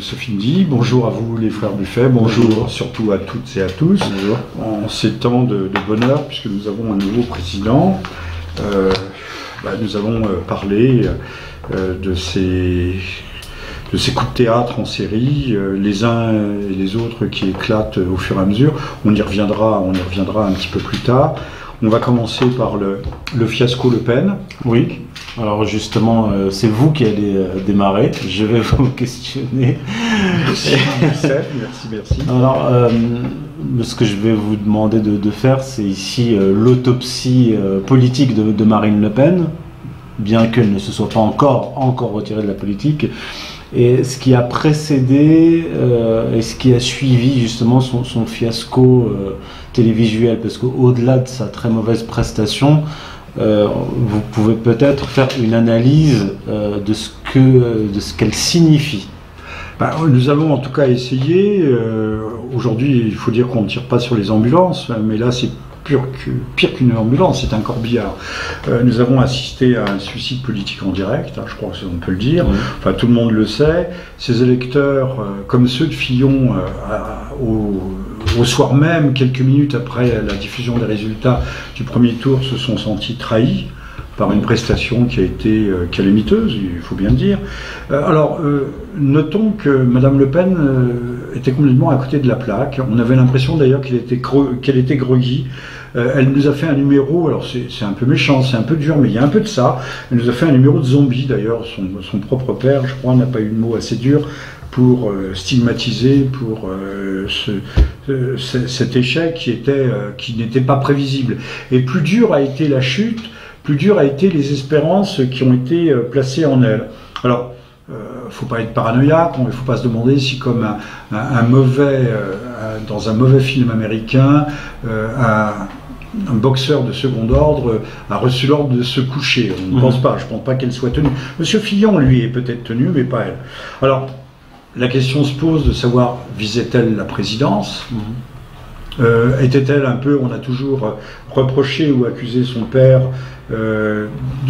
Joséphine Di, bonjour à vous les frères Buffet, bonjour surtout à toutes et à tous. Bonjour. En ces temps de bonheur, puisque nous avons un nouveau président, nous allons parler de ces coups de théâtre en série, les uns et les autres qui éclatent au fur et à mesure. On y reviendra un petit peu plus tard. On va commencer par le fiasco Le Pen. Oui, alors justement, c'est vous qui allez démarrer. Je vais vous questionner. Merci. Alors, ce que je vais vous demander de faire, c'est ici l'autopsie politique de Marine Le Pen, bien qu'elle ne se soit pas encore retirée de la politique. Et ce qui a précédé et ce qui a suivi justement son fiasco télévisuel, parce qu'au-delà de sa très mauvaise prestation, vous pouvez peut-être faire une analyse de ce qu'elle signifie. Nous avons en tout cas essayé. Aujourd'hui, il faut dire qu'on ne tire pas sur les ambulances, mais là c'est pire qu'une ambulance, c'est un corbillard. Nous avons assisté à un suicide politique en direct, je crois qu'on peut le dire. Oui. Enfin, tout le monde le sait. Ces électeurs, comme ceux de Fillon, au soir même, quelques minutes après la diffusion des résultats du premier tour, se sont sentis trahis par une prestation qui a été calamiteuse, il faut bien le dire. Notons que Madame Le Pen était complètement à côté de la plaque. On avait l'impression d'ailleurs qu'elle était groggy. Elle nous a fait un numéro, alors c'est un peu méchant, c'est un peu dur, mais il y a un peu de ça. Elle nous a fait un numéro de zombie d'ailleurs. Son propre père, je crois, n'a pas eu de mot assez dur pour stigmatiser pour cet échec qui n'était pas prévisible. Et plus dur a été la chute, plus dur a été les espérances qui ont été placées en elle. Alors, faut pas être paranoïaque, il faut pas se demander si comme dans un mauvais film américain, un boxeur de second ordre a reçu l'ordre de se coucher. On ne pense pas, je ne pense pas qu'elle soit tenue. Monsieur Fillon, lui, est peut-être tenu, mais pas elle. Alors, la question se pose de savoir, visait-elle la présidence ? Était-elle un peu, on a toujours reproché ou accusé son père de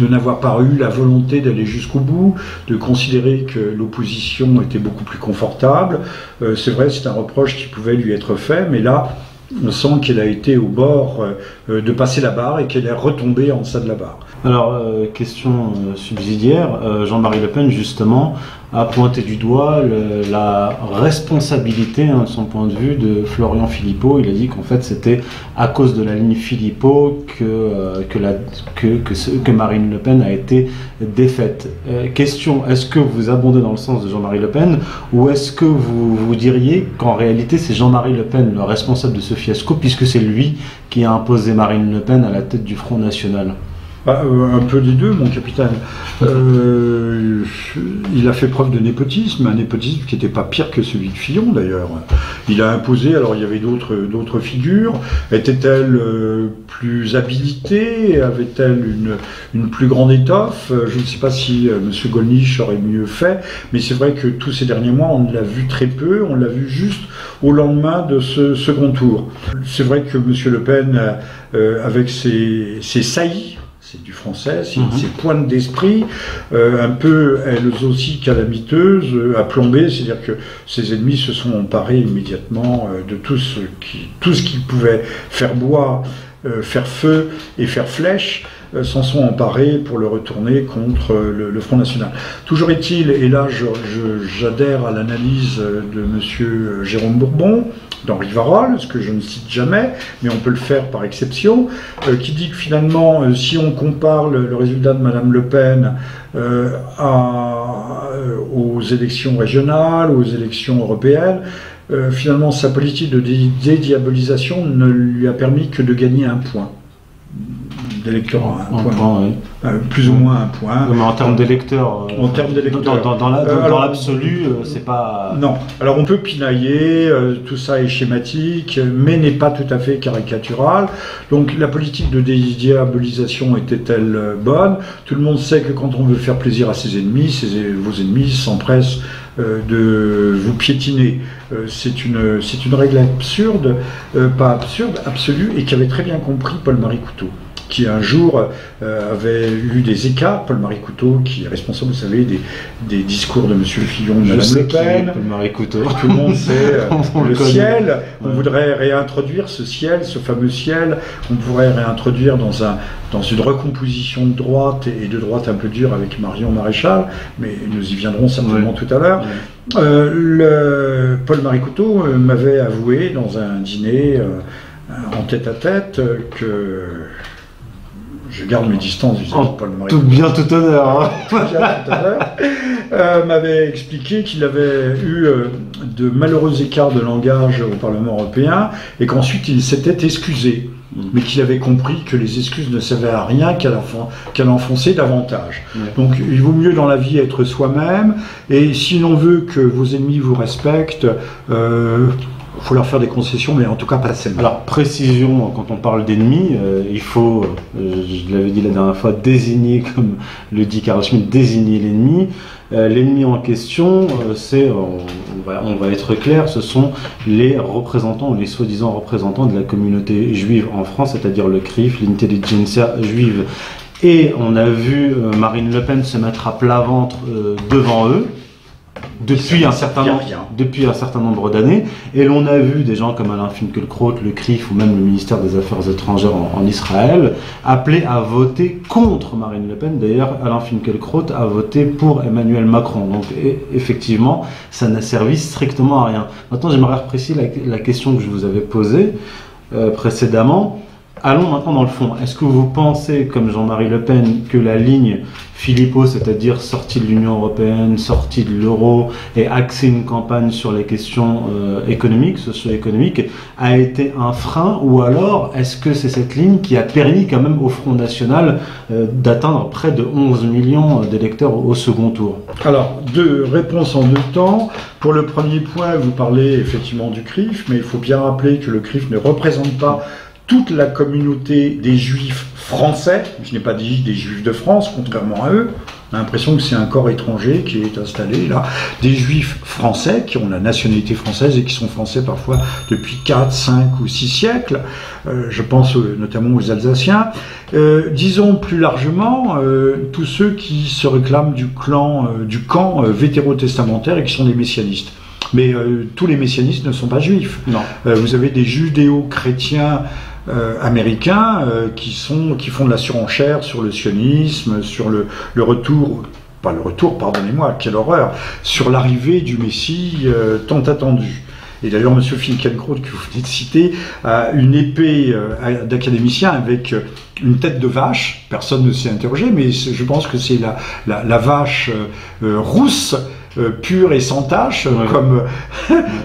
n'avoir pas eu la volonté d'aller jusqu'au bout, de considérer que l'opposition était beaucoup plus confortable. C'est vrai, c'est un reproche qui pouvait lui être fait, mais là, on sent qu'elle a été au bord de passer la barre et qu'elle est retombée en deçà de la barre. Alors, question subsidiaire, Jean-Marie Le Pen, justement, a pointé du doigt la responsabilité, de son point de vue, de Florian Philippot. Il a dit qu'en fait, c'était à cause de la ligne Philippot que Marine Le Pen a été défaite. Question, est-ce que vous abondez dans le sens de Jean-Marie Le Pen, ou est-ce que vous diriez qu'en réalité, c'est Jean-Marie Le Pen le responsable de ce fiasco, puisque c'est lui qui a imposé Marine Le Pen à la tête du Front National ? Un peu des deux, mon capitaine. Il a fait preuve de népotisme, un népotisme qui n'était pas pire que celui de Fillon d'ailleurs. Il a imposé, alors il y avait d'autres figures. Était-elle plus habilitée? Avait-elle une plus grande étoffe? Je ne sais pas si M. Gollnisch aurait mieux fait, mais c'est vrai que tous ces derniers mois, on l'a vu très peu, on l'a vu juste au lendemain de ce second tour. C'est vrai que M. Le Pen, avec ses saillies, c'est du français, ses pointes d'esprit, un peu elles aussi calamiteuses, à plomber, c'est-à-dire que ses ennemis se sont emparés immédiatement de tout ce qui pouvait faire bois, faire feu et faire flèche, s'en sont emparés pour le retourner contre le Front National. Toujours est-il, et là j'adhère à l'analyse de M. Jérôme Bourbon, d'Henri Varol, ce que je ne cite jamais, mais on peut le faire par exception, qui dit que finalement, si on compare le résultat de Madame Le Pen aux élections régionales, aux élections européennes, finalement sa politique de dédiabolisation ne lui a permis que de gagner un point d'électorat, plus ou moins un point. Mais en termes d'électeurs, dans l'absolu, c'est pas... Non, alors on peut pinailler, tout ça est schématique, mais n'est pas tout à fait caricatural. Donc la politique de dédiabolisation était-elle bonne? Tout le monde sait que quand on veut faire plaisir à ses ennemis, vos ennemis s'empressent de vous piétiner. C'est une règle absurde, pas absurde, absolue, et qu'avait très bien compris Paul-Marie Couteau, qui un jour avait eu des écarts. Paul-Marie Couteau, qui est responsable, vous savez, des discours de M. Fillon, de Mme Le Pen. Paul-Marie Couteau. Tout le monde sait le ciel. On voudrait réintroduire ce ciel, ce fameux ciel. On pourrait réintroduire dans une recomposition de droite et de droite un peu dure avec Marion Maréchal, mais nous y viendrons certainement tout à l'heure. Paul-Marie Couteau m'avait avoué dans un dîner en tête-à-tête que je garde mes distances vis-à-vis de Paul-Marie Couteau. Tout honneur. M'avait expliqué qu'il avait eu de malheureux écarts de langage au Parlement européen et qu'ensuite il s'était excusé, mais qu'il avait compris que les excuses ne servaient à rien qu'à l'enfoncer davantage. Donc il vaut mieux dans la vie être soi-même, et si l'on veut que vos ennemis vous respectent, il faut leur faire des concessions, mais en tout cas pas seulement. Alors, précision, quand on parle d'ennemis, il faut, je l'avais dit la dernière fois, désigner, comme le dit Carl Schmitt, désigner l'ennemi. L'ennemi en question, on va être clair, ce sont les représentants, ou les soi-disant représentants de la communauté juive en France, c'est-à-dire le CRIF, l'intelligentsia juive. Et on a vu Marine Le Pen se mettre à plat ventre devant eux, depuis un certain nombre d'années, et l'on a vu des gens comme Alain Finkielkraut, le CRIF ou même le ministère des Affaires étrangères en Israël appeler à voter contre Marine Le Pen. D'ailleurs, Alain Finkielkraut a voté pour Emmanuel Macron. Donc effectivement, ça n'a servi strictement à rien. Maintenant, j'aimerais repréciser la question que je vous avais posée précédemment. Allons maintenant dans le fond. Est-ce que vous pensez, comme Jean-Marie Le Pen, que la ligne Philippot, c'est-à-dire sortie de l'Union européenne, sortie de l'euro, et axer une campagne sur les questions économiques, socio-économiques, a été un frein, ou alors est-ce que c'est cette ligne qui a permis quand même au Front National d'atteindre près de 11 millions d'électeurs au second tour? Alors, deux réponses en deux temps. Pour le premier point, vous parlez effectivement du CRIF, mais il faut bien rappeler que le CRIF ne représente pas toute la communauté des juifs français. Je n'ai pas dit des juifs de France, contrairement à eux. On a l'impression que c'est un corps étranger qui est installé là. Des juifs français qui ont la nationalité française et qui sont français parfois depuis 4, 5 ou 6 siècles. Je pense notamment aux Alsaciens. Disons plus largement, tous ceux qui se réclament du camp vétérotestamentaire et qui sont des messianistes. Mais tous les messianistes ne sont pas juifs. Non. Vous avez des judéo-chrétiens américains qui font de la surenchère sur le sionisme, sur le retour, pas le retour, pardonnez-moi, quelle horreur, sur l'arrivée du Messie tant attendu. Et d'ailleurs, M. Finkielkraut, que vous venez de citer, a une épée d'académicien avec une tête de vache. Personne ne s'est interrogé, mais je pense que c'est la vache rousse, pure et sans tache,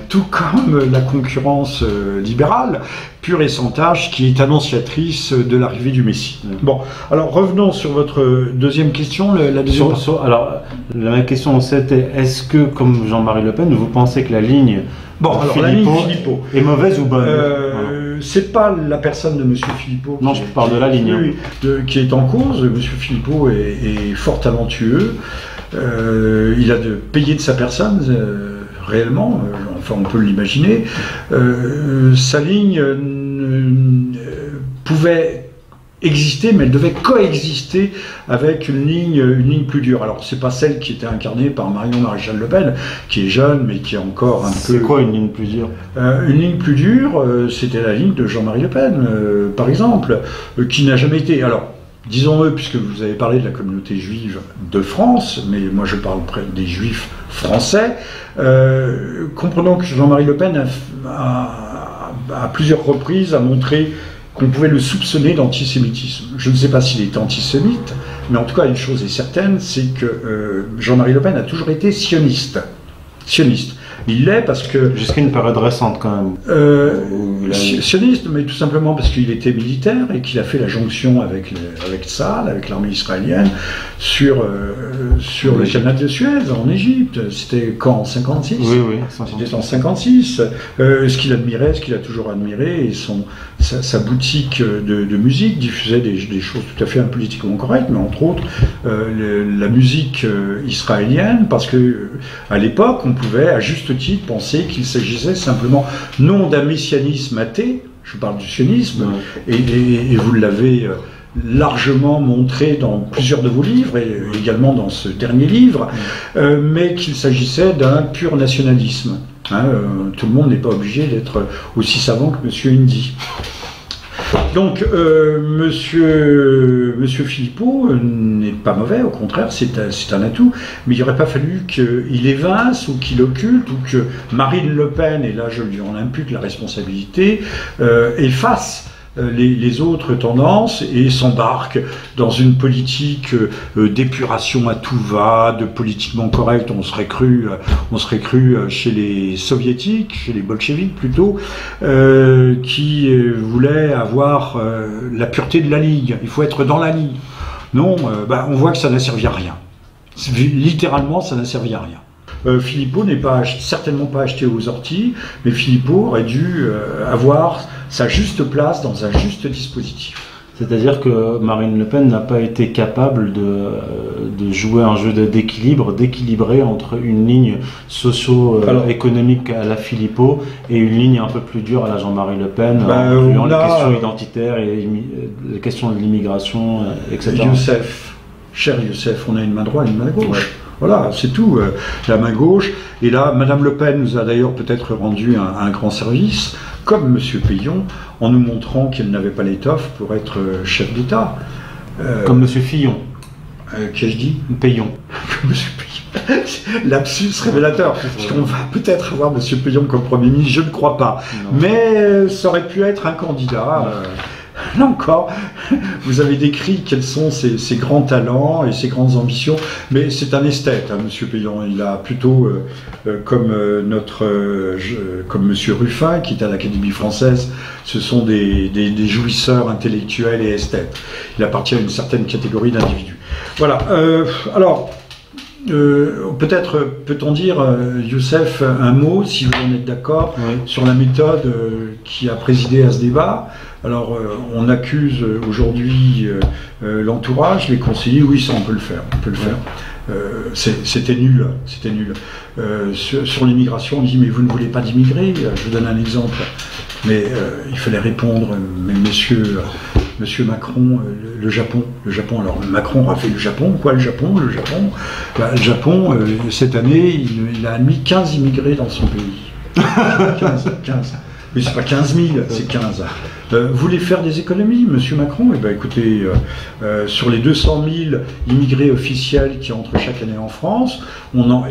tout comme la concurrence libérale, pure et sans tache, qui est annonciatrice de l'arrivée du Messie. Bon, alors revenons sur votre deuxième question. Alors, la question c'était, est-ce que, comme Jean-Marie Le Pen, vous pensez que la ligne Philippot est mauvaise ou bonne? C'est pas la personne de M. Philippot. Non, je parle de la ligne. Qui est en cause. M. Philippot est fort talentueux. Il a payé de sa personne, réellement, enfin on peut l'imaginer. Sa ligne pouvait exister, mais elle devait coexister avec une ligne plus dure. Alors c'est pas celle qui était incarnée par Marion Maréchal Le Pen, qui est jeune, mais qui est encore un peu... C'est quoi une ligne plus dure? Une ligne plus dure, c'était la ligne de Jean-Marie Le Pen, par exemple, qui n'a jamais été... Alors, disons-le, puisque vous avez parlé de la communauté juive de France, mais moi je parle des juifs français, comprenons que Jean-Marie Le Pen à plusieurs reprises a montré qu'on pouvait le soupçonner d'antisémitisme. Je ne sais pas s'il est antisémite, mais en tout cas une chose est certaine, c'est que Jean-Marie Le Pen a toujours été sioniste. Il l'est parce que... Jusqu'à une période récente quand même. Sioniste, mais tout simplement parce qu'il était militaire et qu'il a fait la jonction avec Tsahal, avec l'armée israélienne, sur le canal de Suez, en Égypte. C'était quand, en 56 ? Oui. C'était en 56. Ce qu'il admirait, ce qu'il a toujours admiré, et sa boutique de musique diffusait des choses tout à fait impolitiquement correctes, mais entre autres la musique israélienne, parce que à l'époque, on pouvait, à juste titre, penser qu'il s'agissait simplement non d'un messianisme athée, je parle du sionisme, et vous l'avez largement montré dans plusieurs de vos livres, et également dans ce dernier livre, mais qu'il s'agissait d'un pur nationalisme. Hein, tout le monde n'est pas obligé d'être aussi savant que M. Indy. Donc, monsieur Philippot n'est pas mauvais, au contraire, c'est un atout, mais il n'aurait pas fallu qu'il évince ou qu'il occulte, ou que Marine Le Pen, et là je lui en impute la responsabilité, efface les autres tendances et s'embarque dans une politique d'épuration à tout va, de politiquement correct. On serait cru chez les soviétiques, chez les bolcheviks plutôt, qui voulaient avoir la pureté de la Ligue. Il faut être dans la Ligue. Non, on voit que ça n'a servi à rien. Littéralement, ça n'a servi à rien. Philippot n'est certainement pas acheté aux orties, mais Philippot aurait dû avoir sa juste place dans un juste dispositif. C'est-à-dire que Marine Le Pen n'a pas été capable de jouer un jeu d'équilibrer entre une ligne socio-économique à la Philippot et une ligne un peu plus dure à la Jean-Marie Le Pen, incluant les questions identitaires et les questions de l'immigration, etc. Cher Youssef, on a une main droite et une main gauche. Ouais. Voilà, c'est tout, la main gauche. Et là, Madame Le Pen nous a d'ailleurs peut-être rendu un grand service, comme Monsieur Payon, en nous montrant qu'elle n'avait pas l'étoffe pour être chef d'État. Comme Monsieur Fillon. Qu'ai-je dit? Payon. Comme Monsieur Payon. Lapsus révélateur. Parce qu'on va peut-être avoir Monsieur Payon comme Premier ministre, je ne crois pas. Non. Mais ça aurait pu être un candidat. Là encore, vous avez décrit quels sont ses grands talents et ses grandes ambitions, mais c'est un esthète, hein, Monsieur Payon. Il a plutôt, comme Monsieur Ruffin, qui est à l'Académie française, ce sont des jouisseurs intellectuels et esthètes. Il appartient à une certaine catégorie d'individus. Voilà. Alors, peut-être peut-on dire, Youssef, un mot, si vous en êtes d'accord, sur la méthode qui a présidé à ce débat. Alors, on accuse aujourd'hui l'entourage, les conseillers. Oui, ça, on peut le faire. C'était nul. Sur l'immigration, on dit mais vous ne voulez pas d'immigrer. Je vous donne un exemple. Mais il fallait répondre, mais Monsieur Macron, le Japon. Alors Macron a fait le Japon. Quoi le Japon? Le Japon, cette année, il a admis 15 immigrés dans son pays. 15. Mais c'est pas 15 000, c'est 15. Vous voulez faire des économies, Monsieur Macron? Eh bien, écoutez, sur les 200 000 immigrés officiels qui entrent chaque année en France,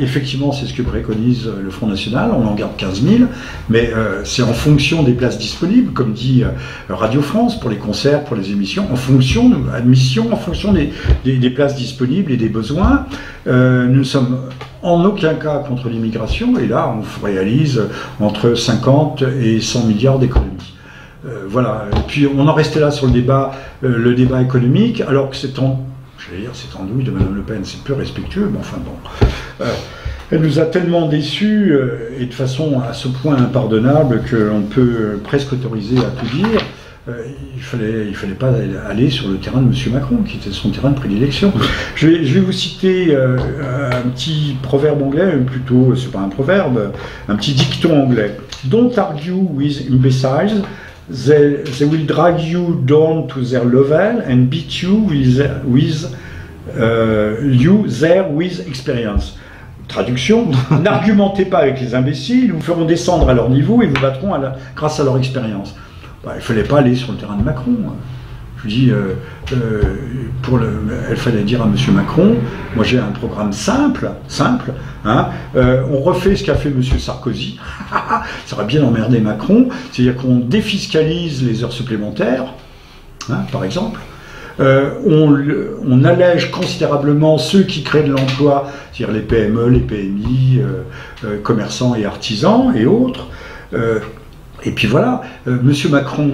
effectivement, c'est ce que préconise le Front National, on en garde 15 000, mais c'est en fonction des places disponibles, comme dit Radio France, pour les concerts, pour les émissions, en fonction des places disponibles et des besoins. Nous sommes en aucun cas contre l'immigration, et là, on réalise entre 50 et 100 milliards d'économies. Voilà, et puis on en restait là sur le débat économique, alors que c'est andouille de Madame Le Pen, c'est peu respectueux, mais enfin bon. Elle nous a tellement déçus, et de façon à ce point impardonnable, qu'on peut presque autoriser à tout dire. Il fallait pas aller sur le terrain de M. Macron, qui était son terrain de prédilection. Je vais vous citer un petit proverbe anglais, plutôt, c'est pas un proverbe, un petit dicton anglais. Don't argue with imbeciles. They will drag you down to their level and beat you there with experience. Traduction, n'argumentez pas avec les imbéciles, ils vous feront descendre à leur niveau et vous battront grâce à leur expérience. Il ne fallait pas aller sur le terrain de Macron. Je dis, il fallait dire à M. Macron, moi j'ai un programme simple, hein, on refait ce qu'a fait M. Sarkozy, ça aurait bien emmerdé Macron, c'est-à-dire qu'on défiscalise les heures supplémentaires, hein, par exemple, on allège considérablement ceux qui créent de l'emploi, c'est-à-dire les PME, les PMI, commerçants et artisans et autres, et puis voilà, Monsieur Macron,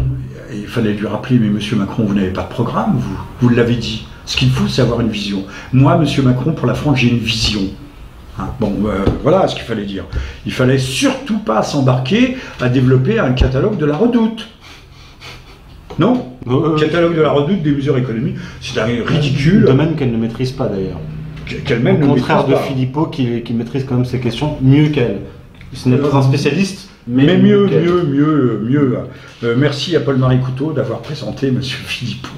il fallait lui rappeler, mais Monsieur Macron, vous n'avez pas de programme, vous l'avez dit. Ce qu'il faut, c'est avoir une vision. Moi, Monsieur Macron, pour la France, j'ai une vision. Hein, voilà ce qu'il fallait dire. Il fallait surtout pas s'embarquer à développer un catalogue de la Redoute. Non, catalogue de la Redoute des mesures économiques, c'est ridicule. Domaine qu'elle ne maîtrise pas d'ailleurs. Au contraire de Philippot, qui maîtrise quand même ces questions mieux qu'elle. Ce n'est pas un spécialiste, mais mieux. Merci à Paul-Marie Couteau d'avoir présenté M. Philippot.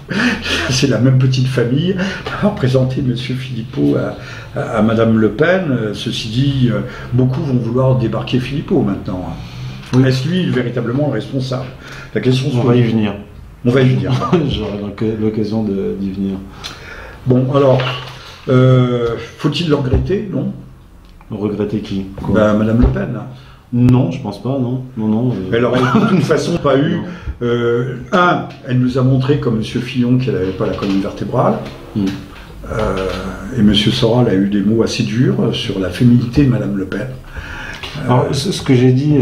C'est la même petite famille, d'avoir présenté M. Philippot à Mme Le Pen. Ceci dit, beaucoup vont vouloir débarquer Philippot maintenant. Oui. Est-ce lui véritablement le responsable? La question On va y venir. On va y venir. J'aurai l'occasion d'y venir. Bon, alors, faut-il le regretter? Non. Regretter qui? Madame Le Pen. Là. Non, je pense pas, non. Elle aurait de toute façon pas eu. Elle nous a montré, comme M. Fillon, qu'elle n'avait pas la colonne vertébrale. Et M. Soral a eu des mots assez durs sur la féminité de Mme Le Pen. Alors, ce que j'ai dit,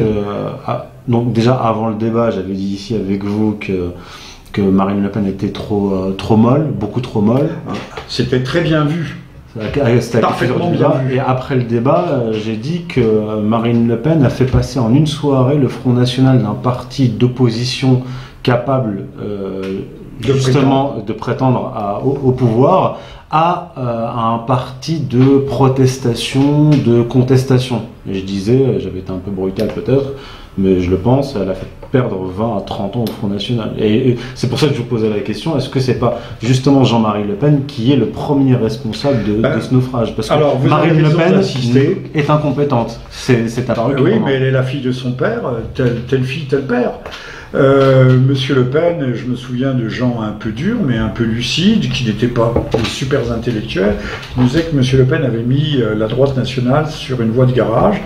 donc déjà avant le débat, j'avais dit ici avec vous que Marine Le Pen était trop molle, beaucoup trop molle. C'était très bien vu. C'était parfaitement bien vu. Et après le débat, j'ai dit que Marine Le Pen a fait passer en une soirée le Front National d'un parti d'opposition capable de prétendre au pouvoir à un parti de protestation, de contestation. Et je disais, j'avais été un peu brutal peut-être, mais je le pense, elle a fait perdre 20 à 30 ans au Front National. Et c'est pour ça que je vous posais la question, est-ce que c'est pas justement Jean-Marie Le Pen qui est le premier responsable de ce naufrage? Parce que Marine Le Pen est incompétente, c'est apparu. Oui, mais elle est la fille de son père, telle fille, tel père. Monsieur Le Pen, je me souviens de gens un peu durs, mais un peu lucides, qui n'étaient pas des super intellectuels, qui nous disaient que Monsieur Le Pen avait mis la droite nationale sur une voie de garage.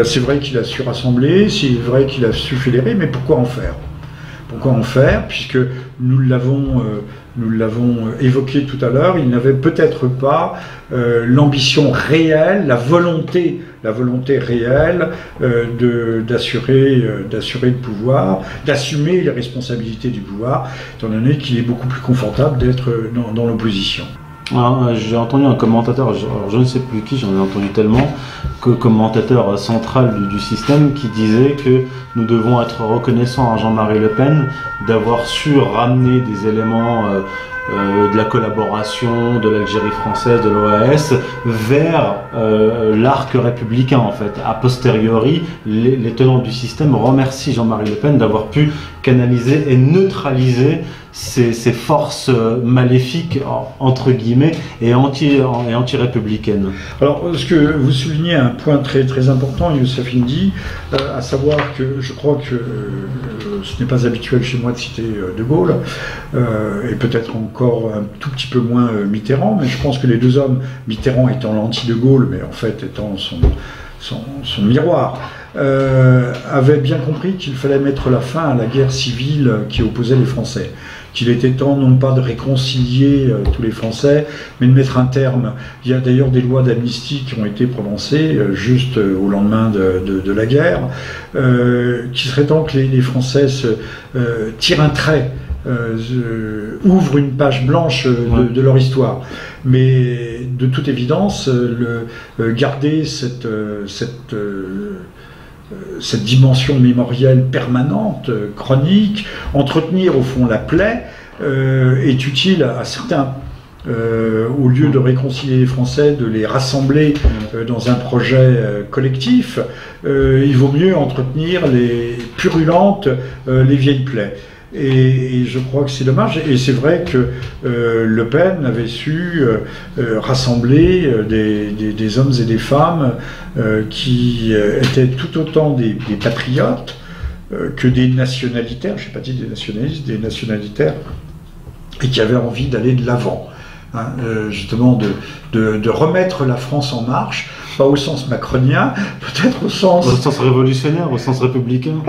C'est vrai qu'il a su rassembler, c'est vrai qu'il a su fédérer, mais pourquoi en faire? Pourquoi en faire? Puisque nous l'avons évoqué tout à l'heure, il n'avait peut-être pas l'ambition réelle, la volonté réelle d'assurer le pouvoir, d'assumer les responsabilités du pouvoir, étant donné qu'il est beaucoup plus confortable d'être dans l'opposition. J'ai entendu un commentateur, je ne sais plus qui, j'en ai entendu tellement, commentateur central du système qui disait que nous devons être reconnaissants à Jean-Marie Le Pen d'avoir su ramener des éléments de la collaboration, de l'Algérie française, de l'OAS, vers l'arc républicain en fait. A posteriori, les tenants du système remercient Jean-Marie Le Pen d'avoir pu canaliser et neutraliser ces forces maléfiques, entre guillemets, et anti-républicaines. Alors, ce que vous soulignez un point très, très important, Youssef Indy, à savoir que je crois que ce n'est pas habituel chez moi de citer De Gaulle, et peut-être encore un tout petit peu moins Mitterrand, mais je pense que les deux hommes, Mitterrand étant l'anti-De Gaulle, mais en fait étant son miroir, avaient bien compris qu'il fallait mettre la fin à la guerre civile qui opposait les Français. Qu'il était temps non pas de réconcilier tous les Français, mais de mettre un terme. Il y a d'ailleurs des lois d'amnistie qui ont été prononcées juste au lendemain de la guerre, qu'il serait temps que les Français tirent un trait, ouvrent une page blanche de leur histoire. Mais de toute évidence, garder cette dimension mémorielle permanente, chronique, entretenir au fond la plaie, est utile à certains. Au lieu de réconcilier les Français, de les rassembler dans un projet collectif, il vaut mieux entretenir les purulentes, les vieilles plaies. Et je crois que c'est dommage. Et c'est vrai que Le Pen avait su rassembler des hommes et des femmes qui étaient tout autant des patriotes que des nationalitaires, je n'ai pas dit des nationalistes, des nationalitaires, et qui avaient envie d'aller de l'avant. Hein, justement de remettre la France en marche, pas au sens macronien, peut-être au sens révolutionnaire, au sens républicain.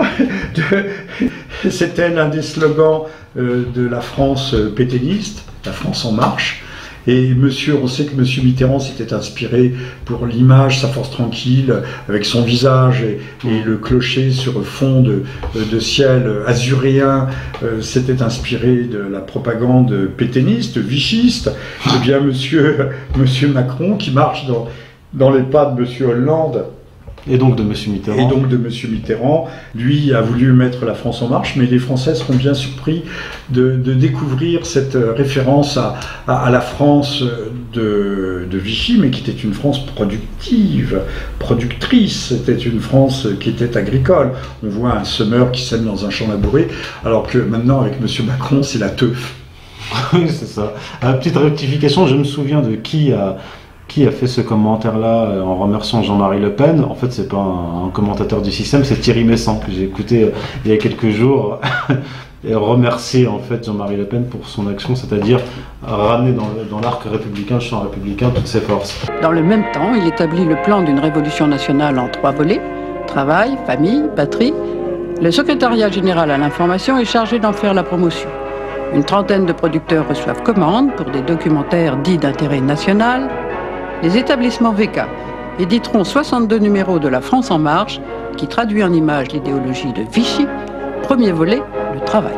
C'était l'un des slogans de la France pétainiste, la France en marche. Et on sait que M. Mitterrand s'était inspiré pour l'image, sa force tranquille, avec son visage et le clocher sur fond de ciel azuréen, s'était inspiré de la propagande pétainiste, vichiste. Eh bien, monsieur Macron, qui marche dans les pas de M. Hollande, Et donc de M. Mitterrand. Et donc de M. Mitterrand. Lui a voulu mettre la France en marche, mais les Français seront bien surpris de découvrir cette référence à la France de Vichy, mais qui était une France productive, productrice. C'était une France qui était agricole. On voit un semeur qui sème dans un champ labouré, alors que maintenant, avec M. Macron, c'est la teuf. Oui, c'est ça. Petite rectification, je me souviens de qui a fait ce commentaire-là en remerciant Jean-Marie Le Pen. En fait, c'est pas un commentateur du système, c'est Thierry Messant que j'ai écouté il y a quelques jours et remercier en fait Jean-Marie Le Pen pour son action, c'est-à-dire ramener dans l'arc républicain, le champ républicain, toutes ses forces. Dans le même temps, il établit le plan d'une révolution nationale en 3 volets, travail, famille, patrie. Le secrétariat général à l'information est chargé d'en faire la promotion. Une trentaine de producteurs reçoivent commande pour des documentaires dits d'intérêt national. Les établissements VK éditeront 62 numéros de La France en marche, qui traduit en images l'idéologie de Vichy. Premier volet, le travail.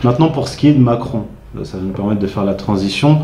Maintenant, pour ce qui est de Macron, ça va nous permettre de faire la transition.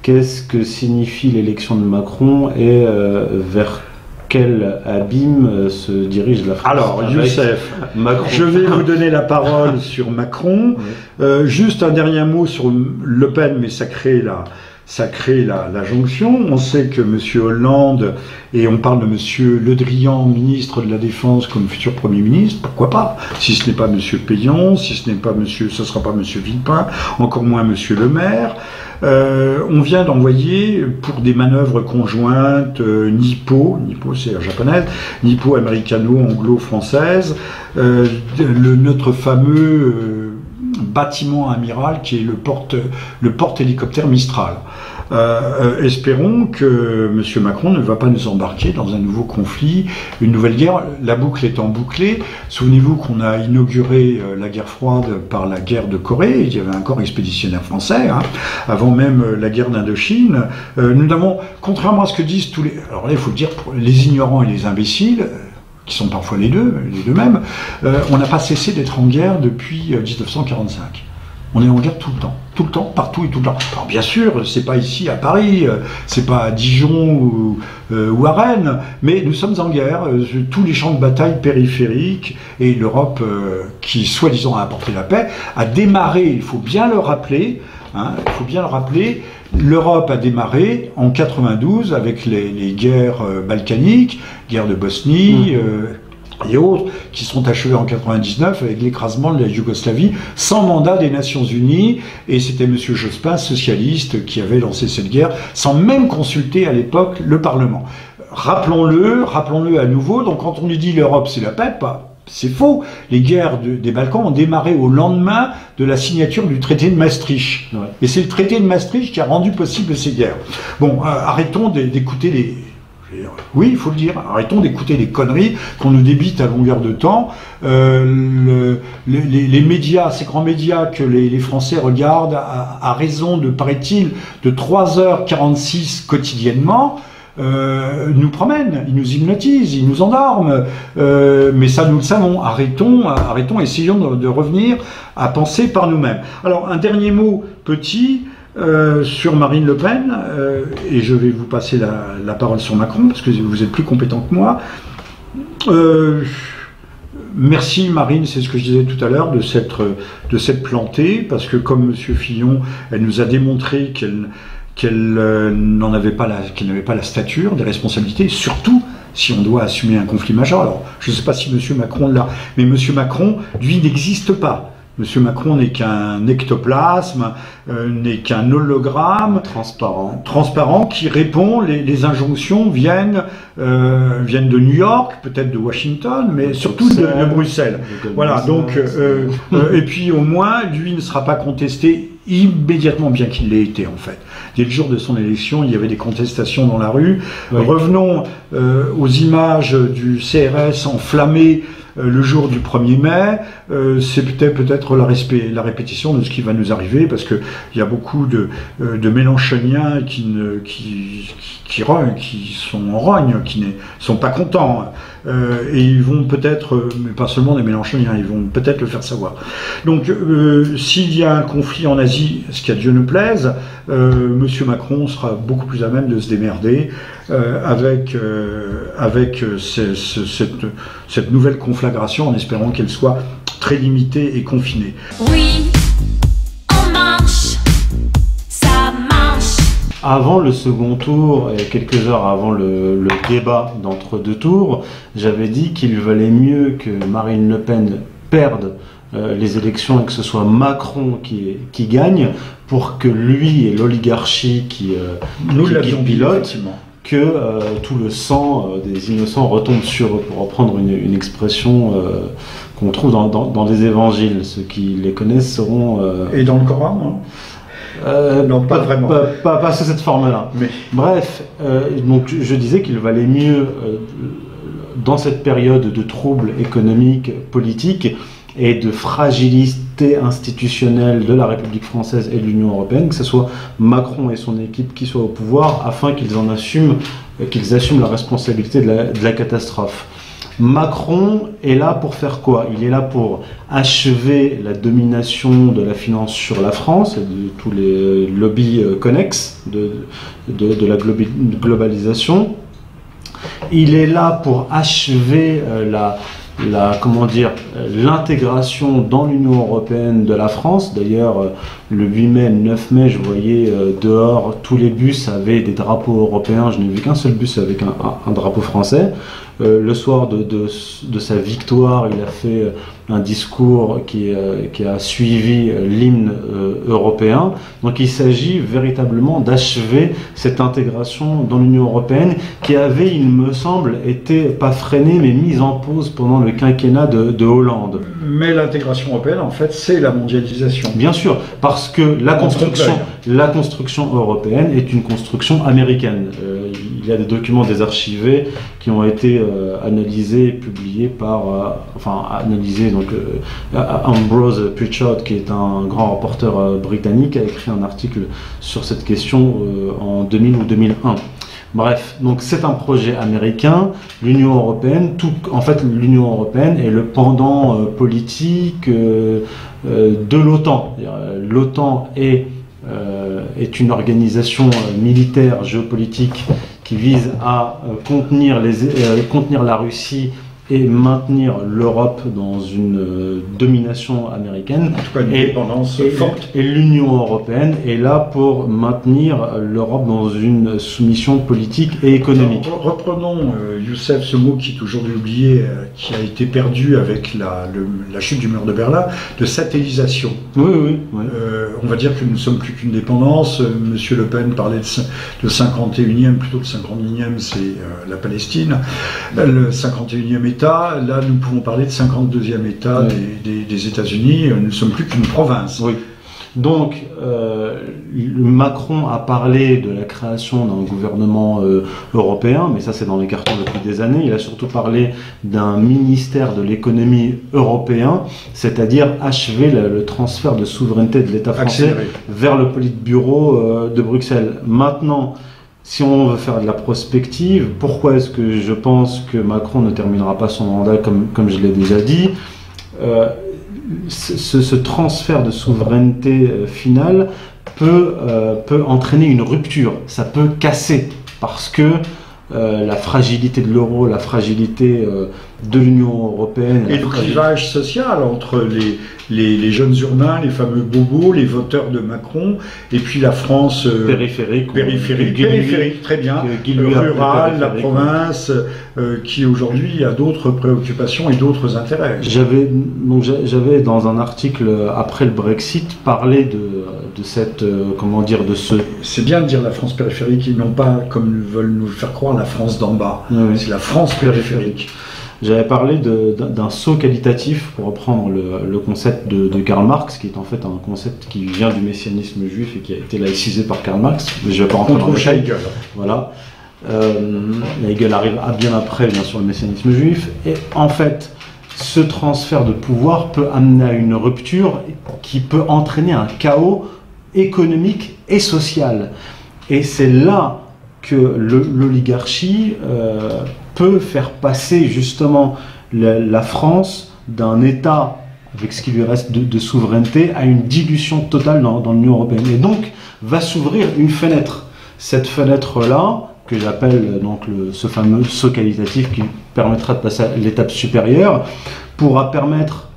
Qu'est-ce que signifie l'élection de Macron et vers quel abîme se dirige la France? Alors, Youssef, Macron. Je vais vous donner la parole sur Macron. Oui. Juste un dernier mot sur Le Pen, mais ça crée la jonction. On sait que M. Hollande, et on parle de M. Le Drian, ministre de la Défense, comme futur Premier ministre, pourquoi pas? Si ce n'est pas M. Payon, si ce n'est pas ce sera pas M. Villepin, encore moins M. Le Maire. On vient d'envoyer pour des manœuvres conjointes Nippo c'est japonaise, Nippo américano-anglo-française, notre fameux bâtiment amiral qui est le porte-hélicoptère Mistral. Espérons que M. Macron ne va pas nous embarquer dans un nouveau conflit, une nouvelle guerre. La boucle étant bouclée, souvenez-vous qu'on a inauguré la guerre froide par la guerre de Corée. Il y avait un corps expéditionnaire français, avant même la guerre d'Indochine. Nous avons, contrairement à ce que disent tous les... Alors là, il faut le dire, pour les ignorants et les imbéciles, qui sont parfois les deux mêmes, on n'a pas cessé d'être en guerre depuis 1945. On est en guerre tout le temps, partout et tout le temps. Alors bien sûr, c'est pas ici à Paris, c'est pas à Dijon ou à Rennes, mais nous sommes en guerre, tous les champs de bataille périphériques, et l'Europe, qui soi-disant a apporté la paix, a démarré, il faut bien le rappeler, l'Europe a démarré en 92 avec les guerres balkaniques, guerre de Bosnie, et autres, qui sont achevés en 99 avec l'écrasement de la Yougoslavie sans mandat des Nations Unies, et c'était M. Jospin, socialiste, qui avait lancé cette guerre sans même consulter à l'époque le Parlement. Rappelons-le à nouveau. Donc quand on nous dit l'Europe c'est la paix, c'est faux. Les guerres des Balkans ont démarré au lendemain de la signature du traité de Maastricht. Ouais. Et c'est le traité de Maastricht qui a rendu possible ces guerres. Bon, arrêtons d'écouter les... Oui, il faut le dire, arrêtons d'écouter les conneries qu'on nous débite à longueur de temps. Les médias, ces grands médias que les Français regardent à raison de, paraît-il, de 3h46 quotidiennement, nous promènent, ils nous hypnotisent, ils nous endorment, mais ça nous le savons. Arrêtons, essayons de revenir à penser par nous-mêmes. Alors, un dernier mot petit sur Marine Le Pen, et je vais vous passer la parole sur Macron, parce que vous êtes plus compétent que moi. Merci Marine, c'est ce que je disais tout à l'heure, de s'être plantée, parce que comme M. Fillon, elle nous a démontré qu'elle n'avait pas la stature des responsabilités, surtout si on doit assumer un conflit majeur. Alors, je ne sais pas si M. Macron l'a, mais M. Macron, lui, n'existe pas. M. Macron n'est qu'un ectoplasme, n'est qu'un hologramme transparent qui répond. Les injonctions viennent de New York, peut-être de Washington, mais surtout de Bruxelles. Voilà. Donc, et puis au moins, lui ne sera pas contesté immédiatement, bien qu'il l'ait été en fait. Dès le jour de son élection, il y avait des contestations dans la rue. Oui. Revenons aux images du CRS enflammé le jour du 1er mai, c'est peut-être la répétition de ce qui va nous arriver, parce que il y a beaucoup de Mélenchoniens qui sont en rogne, qui ne sont pas contents. et ils vont peut-être, mais pas seulement les Mélenchoniens, ils vont peut-être le faire savoir. Donc, s'il y a un conflit en Asie, ce qui à Dieu ne plaise, Monsieur Macron sera beaucoup plus à même de se démerder avec cette nouvelle conflagration, en espérant qu'elle soit très limitée et confinée. Oui, on marche, ça marche. Avant le second tour, et quelques heures avant le débat d'entre-deux tours, j'avais dit qu'il valait mieux que Marine Le Pen perde les élections et que ce soit Macron qui gagne, pour que lui et l'oligarchie qui pilote, que tout le sang des innocents retombe sur eux, pour reprendre une expression qu'on trouve dans les évangiles. Ceux qui les connaissent sauront... Et dans le Coran, non, pas vraiment. Pas sous cette forme-là. Mais... Bref, donc je disais qu'il valait mieux, dans cette période de troubles économiques, politiques, et de fragilité institutionnelle de la République française et de l'Union européenne, que ce soit Macron et son équipe qui soient au pouvoir, afin qu'ils assument la responsabilité de la catastrophe. Macron est là pour faire quoi? Il est là pour achever la domination de la finance sur la France et de tous les lobbies connexes de la globalisation. Il est là pour achever l'intégration dans l'Union européenne de la France. D'ailleurs, le 8 mai, le 9 mai, je voyais dehors, tous les bus avaient des drapeaux européens. Je n'ai vu qu'un seul bus avec un drapeau français. Le soir de sa victoire, il a fait un discours qui a suivi l'hymne européen. Donc il s'agit véritablement d'achever cette intégration dans l'Union européenne qui avait, il me semble, été pas freinée mais mise en pause pendant le quinquennat de Hollande. Mais l'intégration européenne, en fait, c'est la mondialisation. Bien sûr, parce que la construction européenne est une construction américaine. Il y a des documents désarchivés qui ont été analysés, publiés par, Ambrose Pritchard, qui est un grand reporter britannique, a écrit un article sur cette question en 2000 ou 2001. Bref, donc c'est un projet américain. L'Union européenne, l'Union européenne est le pendant politique de l'OTAN. L'OTAN est une organisation militaire géopolitique qui vise à contenir la Russie et maintenir l'Europe dans une domination américaine. En tout cas, une dépendance forte. Et l'Union européenne est là pour maintenir l'Europe dans une soumission politique et économique. Alors, reprenons, Youssef, ce mot qui est aujourd'hui oublié, qui a été perdu avec la chute du mur de Berlin, de satellisation. Oui. On va dire que nous ne sommes plus qu'une dépendance. Monsieur Le Pen parlait de 51e, plutôt que 51e, c'est la Palestine. Le 51e État. Là, nous pouvons parler de 52e État des États-Unis. Nous ne sommes plus qu'une province. Oui. Donc, Macron a parlé de la création d'un gouvernement européen, mais ça c'est dans les cartons depuis des années. Il a surtout parlé d'un ministère de l'économie européen, c'est-à-dire achever le transfert de souveraineté de l'État français vers le Politburo de Bruxelles. Maintenant, si on veut faire de la prospective, pourquoi est-ce que je pense que Macron ne terminera pas son mandat comme je l'ai déjà dit? Ce transfert de souveraineté finale peut entraîner une rupture, ça peut casser, parce que la fragilité de l'euro, la fragilité de l'Union européenne... Et le clivage social entre les jeunes urbains, les fameux bobos, les voteurs de Macron, et puis la France périphérique, très bien, rurale, la province, qui aujourd'hui a d'autres préoccupations et d'autres intérêts. J'avais dans un article après le Brexit parlé de cette, C'est bien de dire la France périphérique et non pas, comme veulent nous le faire croire, la France d'en bas. Oui. C'est la France périphérique. J'avais parlé d'un saut qualitatif, pour reprendre le concept de Karl Marx, qui est en fait un concept qui vient du messianisme juif et qui a été laïcisé par Karl Marx. Mais je vais pas rentrer dans le détail. Hegel. Voilà. Hegel arrive bien après, bien sûr, le messianisme juif. Et en fait, ce transfert de pouvoir peut amener à une rupture qui peut entraîner un chaos économique et social. Et c'est là que l'oligarchie peut faire passer justement la France d'un État avec ce qui lui reste de souveraineté à une dilution totale dans l'Union européenne. Et donc va s'ouvrir une fenêtre. Cette fenêtre-là, que j'appelle donc ce fameux saut qualitatif qui permettra de passer à l'étape supérieure, pourra permettre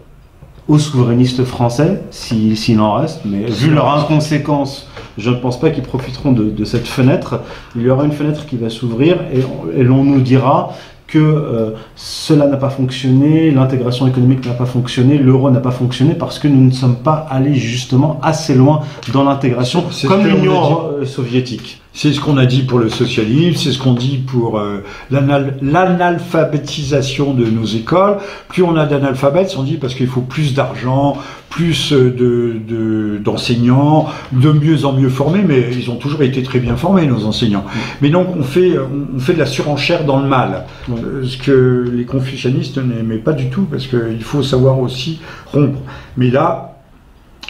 aux souverainistes français, s'il en reste, mais vu leur inconséquence, je ne pense pas qu'ils profiteront de cette fenêtre. Il y aura une fenêtre qui va s'ouvrir et l'on nous dira que cela n'a pas fonctionné, l'intégration économique n'a pas fonctionné, l'euro n'a pas fonctionné parce que nous ne sommes pas allés justement assez loin dans l'intégration comme l'Union soviétique. C'est ce qu'on a dit pour le socialisme, c'est ce qu'on dit pour l'analphabétisation de nos écoles. Plus on a d'analphabètes, on dit parce qu'il faut plus d'argent, plus d'enseignants, de mieux en mieux formés, mais ils ont toujours été très bien formés, nos enseignants. Mais donc on fait de la surenchère dans le mal, ce que les confucianistes n'aimaient pas du tout, parce qu'il faut savoir aussi rompre. Mais là,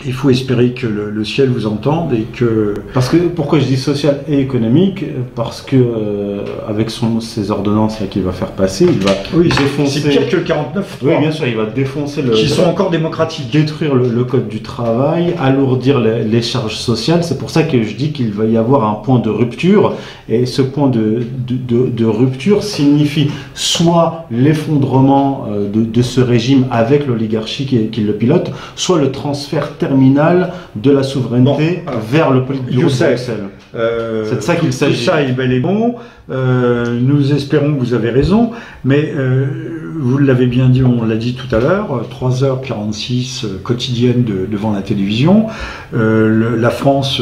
il faut espérer que le ciel vous entende et que... Parce que, pourquoi je dis social et économique? Parce que, avec ces ordonnances qu'il va faire passer, il va défoncer... C'est pire que le 49. Oui, bien sûr, il va défoncer qui sont encore démocratiques. Détruire le code du travail, alourdir les charges sociales. C'est pour ça que je dis qu'il va y avoir un point de rupture. Et ce point de rupture signifie soit l'effondrement de ce régime avec l'oligarchie qui le pilote, soit le transfert terminal de la souveraineté vers le bureau de Bruxelles. C'est de ça qu'il s'agit. Tout ça est bel et bon. Nous espérons que vous avez raison, mais vous l'avez bien dit, on l'a dit tout à l'heure, 3h46 quotidiennes devant la télévision. La France,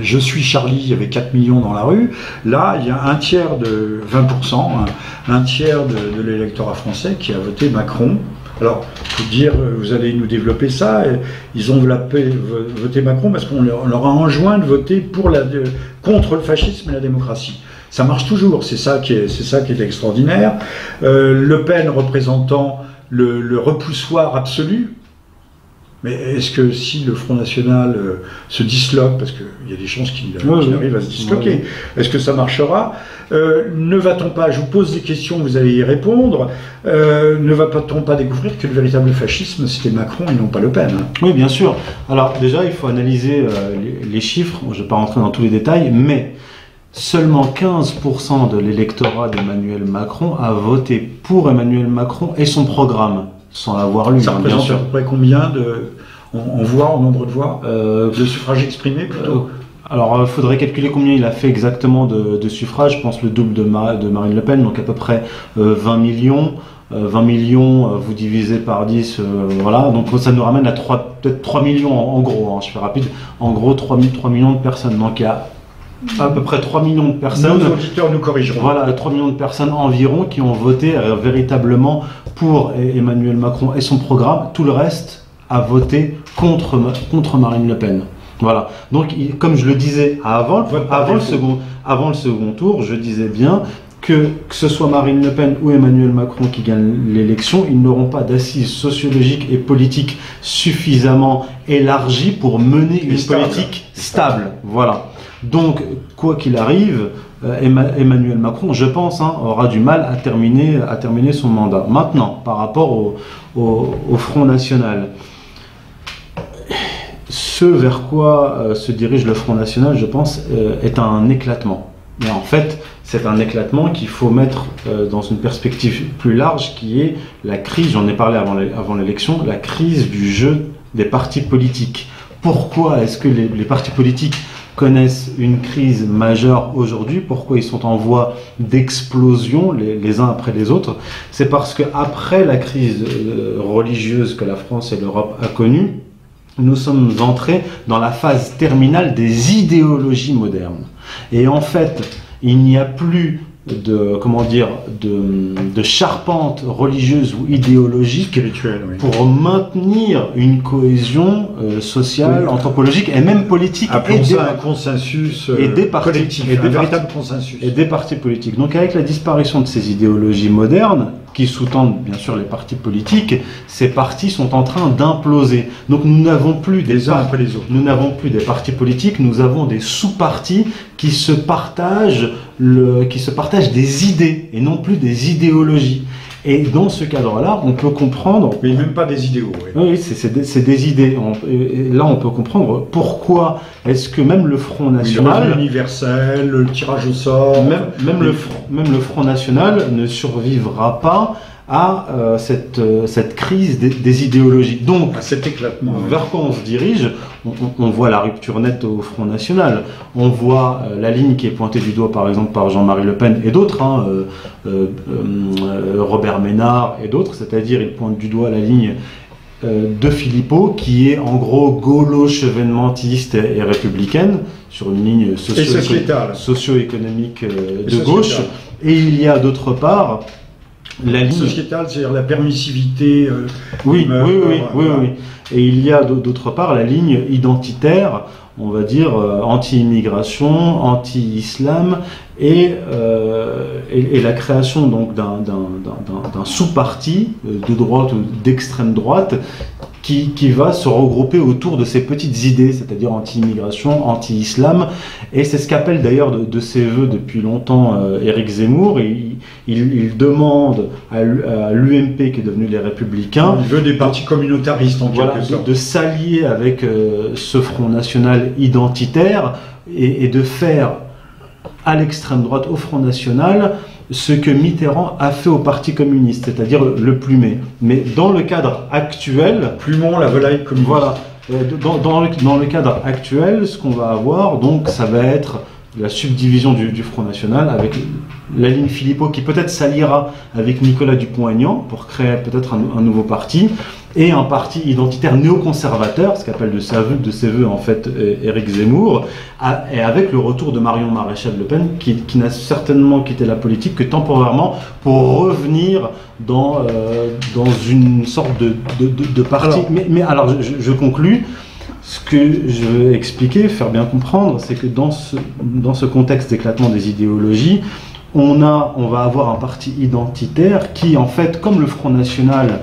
Je suis Charlie, il y avait 4 millions dans la rue. Là, il y a un tiers de 20%, un tiers de l'électorat français qui a voté Macron. Alors, il faut dire, vous allez nous développer ça, ils ont voté Macron parce qu'on leur a enjoint de voter contre le fascisme et la démocratie. Ça marche toujours, c'est ça qui est extraordinaire. Le Pen représentant le repoussoir absolu. Mais est-ce que si le Front National se disloque, parce qu'il y a des chances qu'il arrive à se disloquer, est-ce que ça marchera? Ne va-t-on pas, je vous pose des questions, vous allez y répondre, ne va-t-on pas découvrir que le véritable fascisme, c'était Macron et non pas Le Pen? Oui, bien sûr. Alors déjà, il faut analyser les chiffres, je ne vais pas rentrer dans tous les détails, mais seulement 15% de l'électorat d'Emmanuel Macron a voté pour Emmanuel Macron et son programme. Sans l'avoir lu. Ça représente à peu près combien en voix, en nombre de voix, de suffrages exprimés plutôt? Alors, il faudrait calculer combien il a fait exactement de suffrages. Je pense le double de Marine Le Pen, donc à peu près 20 millions. 20 millions, vous divisez par 10, voilà. Donc ça nous ramène à peut-être 3 millions en gros, hein, je fais rapide. En gros, 3 millions de personnes. Donc il y a à peu près 3 millions de personnes. Nos auditeurs nous corrigeront. Voilà, 3 millions de personnes environ qui ont voté véritablement pour Emmanuel Macron et son programme. Tout le reste a voté contre Marine Le Pen. Voilà. Donc, comme je le disais avant le second tour, je disais bien que ce soit Marine Le Pen ou Emmanuel Macron qui gagnent l'élection, ils n'auront pas d'assises sociologiques et politiques suffisamment élargies pour mener une politique stable. Voilà. Donc, quoi qu'il arrive, Emmanuel Macron, je pense, aura du mal à terminer son mandat. Maintenant, par rapport au Front National, ce vers quoi se dirige le Front National, je pense, est un éclatement. Mais en fait, c'est un éclatement qu'il faut mettre dans une perspective plus large, qui est la crise, j'en ai parlé avant l'élection, la crise du jeu des partis politiques. Pourquoi est-ce que les partis politiques connaissent une crise majeure aujourd'hui? Pourquoi ils sont en voie d'explosion les uns après les autres? C'est parce qu'après la crise religieuse que la France et l'Europe a connue, nous sommes entrés dans la phase terminale des idéologies modernes. Et en fait, il n'y a plus de charpente religieuse ou idéologique spirituelle, oui, pour maintenir une cohésion sociale, oui, anthropologique et même politique. Appelons ça un consensus collectif, un véritable consensus. Et des partis politiques. Donc avec la disparition de ces idéologies modernes, qui sous-tendent bien sûr les partis politiques, ces partis sont en train d'imploser. Donc nous n'avons plus les uns après les autres. Nous n'avons plus des partis politiques, nous avons des sous-partis qui se partagent des idées et non plus des idéologies. Et dans ce cadre-là, on peut comprendre... Mais même pas des idéaux. Oui, c'est des idées. Et là, on peut comprendre pourquoi est-ce que même le Front National... Universel, le tirage au sort... Même le Front National ne survivra pas à cette crise des idéologies. Donc, à cet éclatement. Vers quoi on se dirige? On voit la rupture nette au Front National. On voit la ligne qui est pointée du doigt, par exemple, par Jean-Marie Le Pen et d'autres, Robert Ménard et d'autres, c'est-à-dire ils pointent du doigt la ligne de Philippot, qui est en gros gaulo-chevènementiste et républicaine, sur une ligne socio-économique de gauche. Et il y a d'autre part la ligne sociétale, c'est-à-dire la permissivité. Oui. Et il y a d'autre part la ligne identitaire, on va dire anti-immigration, anti-islam, et la création donc d'un sous-parti de droite ou d'extrême droite qui va se regrouper autour de ces petites idées, c'est-à-dire anti-immigration, anti-islam, et c'est ce qu'appelle d'ailleurs de ses voeux depuis longtemps Éric Zemmour. Et il demande à l'UMP, qui est devenu les Républicains, il veut des partis communautaristes en quelque sorte, de s'allier avec ce Front National identitaire et de faire à l'extrême droite, au Front National, ce que Mitterrand a fait au Parti communiste, c'est-à-dire le plumer. Mais dans le cadre actuel... Plumons la volaille communiste. Voilà. Dans le cadre actuel, ce qu'on va avoir, donc, ça va être la subdivision du Front National avec la ligne Philippot qui peut-être s'alliera avec Nicolas Dupont-Aignan pour créer peut-être un nouveau parti, et un parti identitaire néoconservateur, ce qu'appelle de ses voeux en fait Éric Zemmour, et avec le retour de Marion Maréchal Le Pen qui n'a certainement quitté la politique que temporairement pour revenir dans une sorte de parti. Alors je conclus. Ce que je veux expliquer, faire bien comprendre, c'est que dans ce contexte d'éclatement des idéologies, on va avoir un parti identitaire qui, en fait, comme le Front National,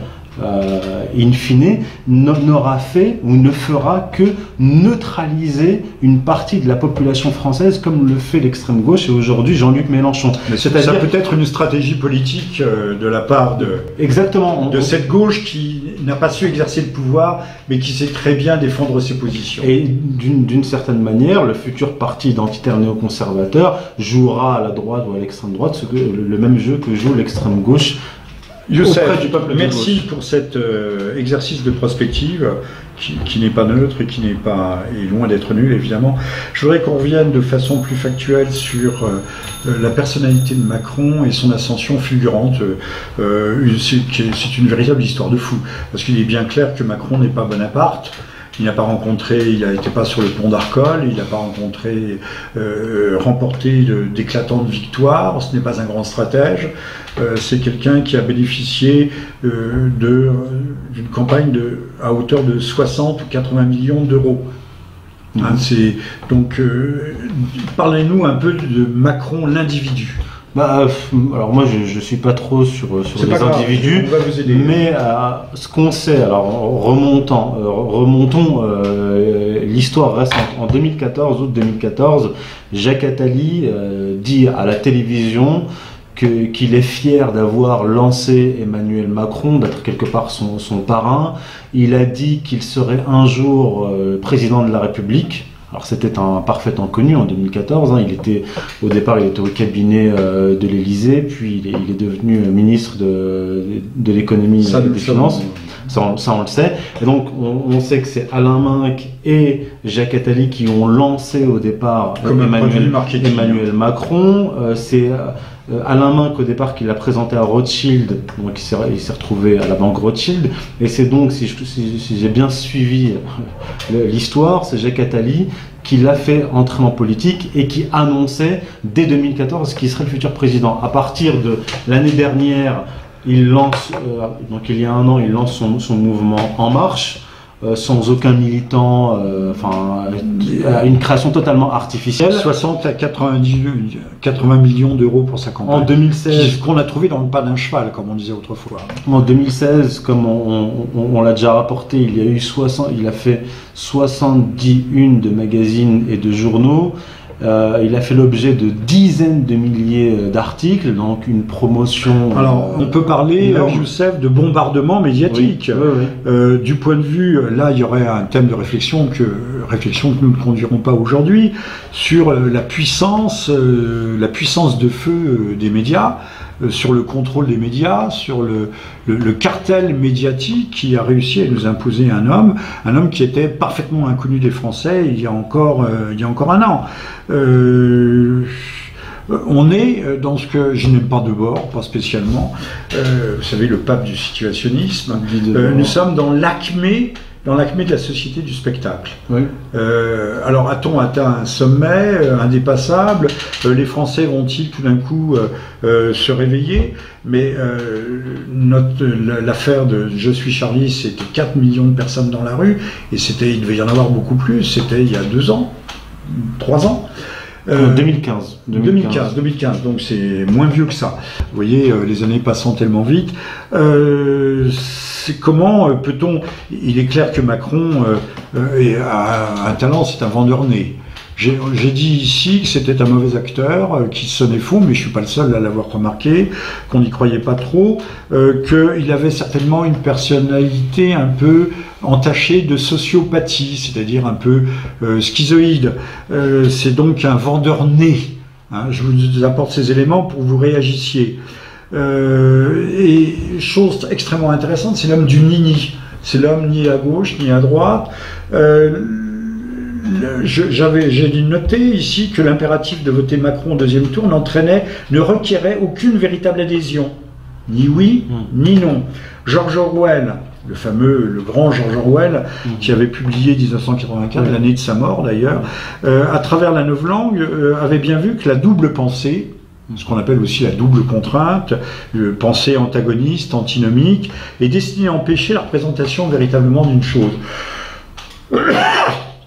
in fine, n'aura fait ou ne fera que neutraliser une partie de la population française, comme le fait l'extrême gauche et aujourd'hui Jean-Luc Mélenchon. Mais ça peut être une stratégie politique de la part de cette gauche qui n'a pas su exercer le pouvoir, mais qui sait très bien défendre ses positions. Et d'une certaine manière, le futur parti identitaire néoconservateur jouera à la droite ou à l'extrême droite le même jeu que joue l'extrême gauche. Youssef, merci pour cet exercice de prospective qui n'est pas neutre et qui n'est pas loin d'être nul évidemment. Je voudrais qu'on revienne de façon plus factuelle sur la personnalité de Macron et son ascension fulgurante. C'est une véritable histoire de fou, parce qu'il est bien clair que Macron n'est pas Bonaparte. Il n'était pas sur le pont d'Arcole, il n'a pas remporté d'éclatantes victoires, ce n'est pas un grand stratège, c'est quelqu'un qui a bénéficié d'une campagne à hauteur de 60 ou 80 millions d'euros. Donc, parlez-nous un peu de Macron, l'individu. Alors moi je suis pas trop sur les individus, mais ce qu'on sait, alors remontons l'histoire reste en 2014, août 2014, Jacques Attali dit à la télévision qu'il est fier d'avoir lancé Emmanuel Macron, d'être quelque part son parrain. Il a dit qu'il serait un jour président de la République. Alors c'était un parfait inconnu en 2014, au départ il était au cabinet de l'Élysée, puis il est devenu ministre de l'économie et des finances, ça on le sait, et donc on sait que c'est Alain Minc et Jacques Attali qui ont lancé au départ Emmanuel Macron, c'est Alain Minc au départ qui l'a présenté à Rothschild, donc il s'est retrouvé à la banque Rothschild, et c'est donc, si j'ai bien suivi l'histoire, c'est Jacques Attali qui l'a fait entrer en politique et qui annonçait dès 2014 qu'il serait le futur président. À partir de l'année dernière, il y a un an, il lance son mouvement En Marche, sans aucun militant, une création totalement artificielle. 60 à 80 millions d'euros pour sa campagne. En 2016, qu'on a trouvé dans le pas d'un cheval, comme on disait autrefois. En 2016, comme on l'a déjà rapporté, il a fait 71 de magazines et de journaux. Il a fait l'objet de dizaines de milliers d'articles, donc une promotion. Alors, on peut parler, Youssef, de bombardement médiatique. Oui. Du point de vue, là, il y aurait un thème de réflexion que nous ne conduirons pas aujourd'hui, sur la puissance de feu des médias, sur le contrôle des médias, sur le cartel médiatique qui a réussi à nous imposer un homme qui était parfaitement inconnu des Français il y a encore un an. On est dans ce que je n'aime pas de bord, pas spécialement. Vous savez, le pape du situationnisme. Nous sommes dans l'acmé de la société du spectacle. Oui. Alors, a-t-on atteint un sommet indépassable? Les Français vont-ils tout d'un coup se réveiller? Mais l'affaire de Je suis Charlie, c'était 4 millions de personnes dans la rue, et il devait y en avoir beaucoup plus, c'était il y a 2 ans, 3 ans. 2015, donc c'est moins vieux que ça. Vous voyez, les années passant tellement vite. Comment peut-on... Il est clair que Macron a un talent, c'est un vendeur-né. J'ai dit ici que c'était un mauvais acteur, qui sonnait faux, mais je suis pas le seul à l'avoir remarqué, qu'on n'y croyait pas trop, qu'il avait certainement une personnalité un peu entachée de sociopathie, c'est-à-dire un peu schizoïde. C'est donc un vendeur-né. Hein, je vous apporte ces éléments pour que vous réagissiez. Et chose extrêmement intéressante, c'est l'homme du ni-ni. C'est l'homme ni à gauche ni à droite. J'ai noté ici que l'impératif de voter Macron au deuxième tour ne requérait aucune véritable adhésion. Ni oui, ni non. George Orwell, le grand George Orwell, qui avait publié 1984, l'année de sa mort d'ailleurs, à travers la novlangue, avait bien vu que la double pensée, ce qu'on appelle aussi la double contrainte, pensée antagoniste, antinomique, est destinée à empêcher la représentation véritablement d'une chose.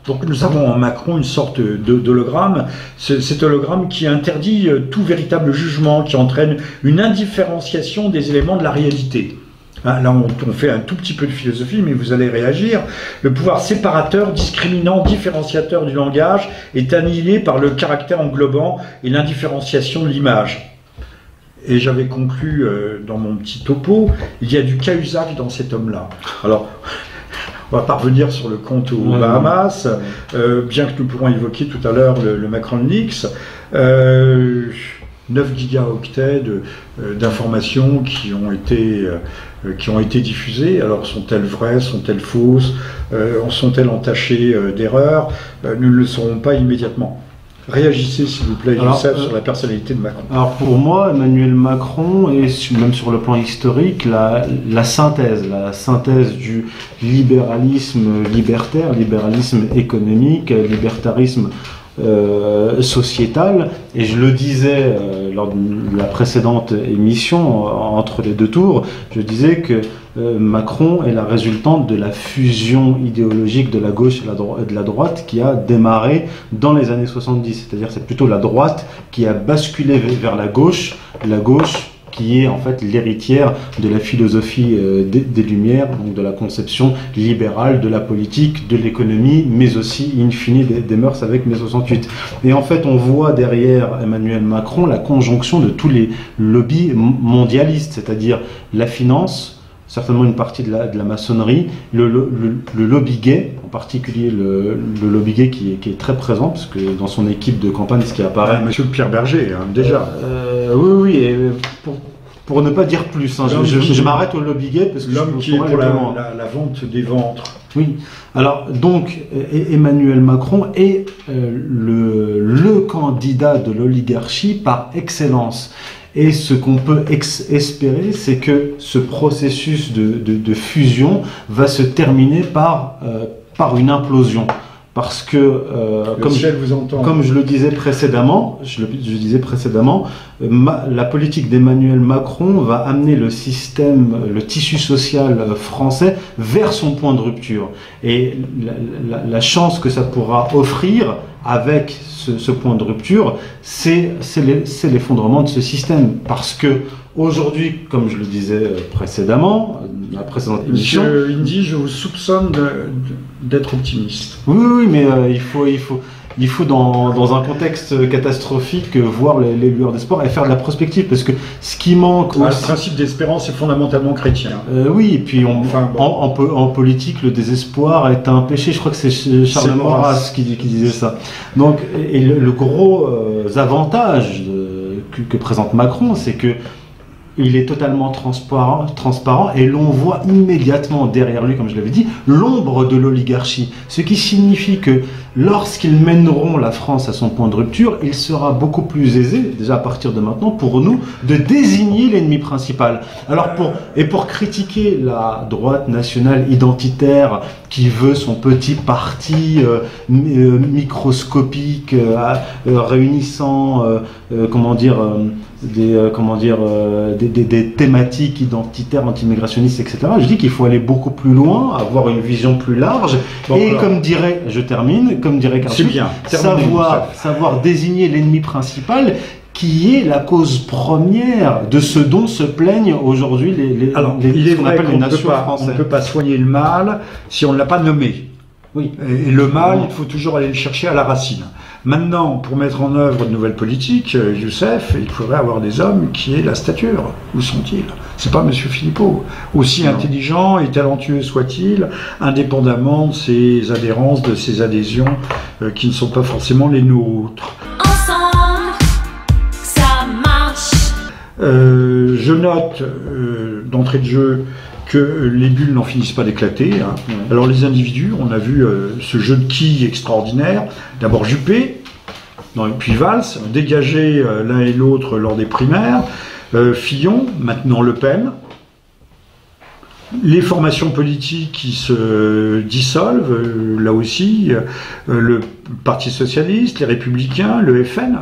Donc nous avons en Macron une sorte d'hologramme, cet hologramme qui interdit tout véritable jugement, qui entraîne une indifférenciation des éléments de la réalité. Hein, là on fait un tout petit peu de philosophie, mais vous allez réagir. Le pouvoir séparateur, discriminant, différenciateur du langage est annihilé par le caractère englobant et l'indifférenciation de l'image. Et j'avais conclu dans mon petit topo, il y a du Cahuzac dans cet homme-là. Alors... on va pas revenir sur le compte aux Bahamas, bien que nous pourrons évoquer tout à l'heure le Macron Leaks. 9 gigaoctets d'informations qui ont été diffusées. Alors sont-elles vraies, sont-elles fausses, sont-elles entachées d'erreurs? Nous ne le saurons pas immédiatement. Réagissez s'il vous plaît, Youssef, sur la personnalité de Macron. Alors pour moi, Emmanuel Macron est, même sur le plan historique, la synthèse du libéralisme libertaire, libéralisme économique, libertarisme sociétal. Et je le disais lors de la précédente émission, entre les deux tours, je disais que Macron est la résultante de la fusion idéologique de la gauche et de la droite qui a démarré dans les années 70. C'est-à-dire c'est plutôt la droite qui a basculé vers la gauche qui est en fait l'héritière de la philosophie des Lumières, donc de la conception libérale de la politique, de l'économie, mais aussi in fine des mœurs avec mai 68. Et en fait on voit derrière Emmanuel Macron la conjonction de tous les lobbies mondialistes, c'est-à-dire la finance, certainement une partie de la maçonnerie, le lobby gay, en particulier le lobby gay qui est très présent, parce que dans son équipe de campagne, ce qui apparaît... Monsieur Pierre Berger, hein, déjà. Oui, et pour ne pas dire plus, hein, je m'arrête au lobby gay, parce que l'homme qui est pour la vente des ventres. Oui, alors donc Emmanuel Macron est le candidat de l'oligarchie par excellence. Et ce qu'on peut espérer, c'est que ce processus de fusion va se terminer par une implosion. parce que, comme je le disais précédemment, la politique d'Emmanuel Macron va amener le tissu social français vers son point de rupture. Et la chance que ça pourra offrir avec ce point de rupture, c'est l'effondrement de ce système. Parce que aujourd'hui, comme je le disais précédemment, la précédente émission... Monsieur Indy, je vous soupçonne d'être optimiste. Oui, mais il faut dans un contexte catastrophique voir les lueurs d'espoir et faire de la prospective, parce que ce qui manque... Le principe d'espérance est fondamentalement chrétien. Oui, et puis en politique, le désespoir est un péché. Je crois que c'est Charles Maurras qui disait ça. Donc, et le gros avantage que présente Macron, c'est que il est totalement transparent et l'on voit immédiatement derrière lui, comme je l'avais dit, l'ombre de l'oligarchie. Ce qui signifie que lorsqu'ils mèneront la France à son point de rupture, il sera beaucoup plus aisé, déjà à partir de maintenant, pour nous, de désigner l'ennemi principal. Alors pour critiquer la droite nationale identitaire qui veut son petit parti microscopique, réunissant, des thématiques identitaires, anti-immigrationnistes, etc. Je dis qu'il faut aller beaucoup plus loin, avoir une vision plus large, comme dirait Carson, savoir désigner l'ennemi principal, qui est la cause première de ce dont se plaignent aujourd'hui ce qu'on appelle les nations françaises. On ne peut pas soigner le mal si on ne l'a pas nommé. Oui. Et le mal, il faut toujours aller le chercher à la racine. Maintenant, pour mettre en œuvre de nouvelles politiques, Youssef, il faudrait avoir des hommes qui aient la stature. Où sont-ils? C'est pas M. Philippot. Aussi intelligent et talentueux soit-il, indépendamment de ses adhérences, de ses adhésions, qui ne sont pas forcément les nôtres. Ensemble, ça marche. Je note, d'entrée de jeu, que les bulles n'en finissent pas d'éclater. Hein. Alors les individus, on a vu ce jeu de quilles extraordinaire. D'abord Juppé, puis Valls, dégagés l'un et l'autre lors des primaires. Fillon, maintenant Le Pen. Les formations politiques qui se dissolvent, là aussi, le Parti Socialiste, les Républicains, le FN,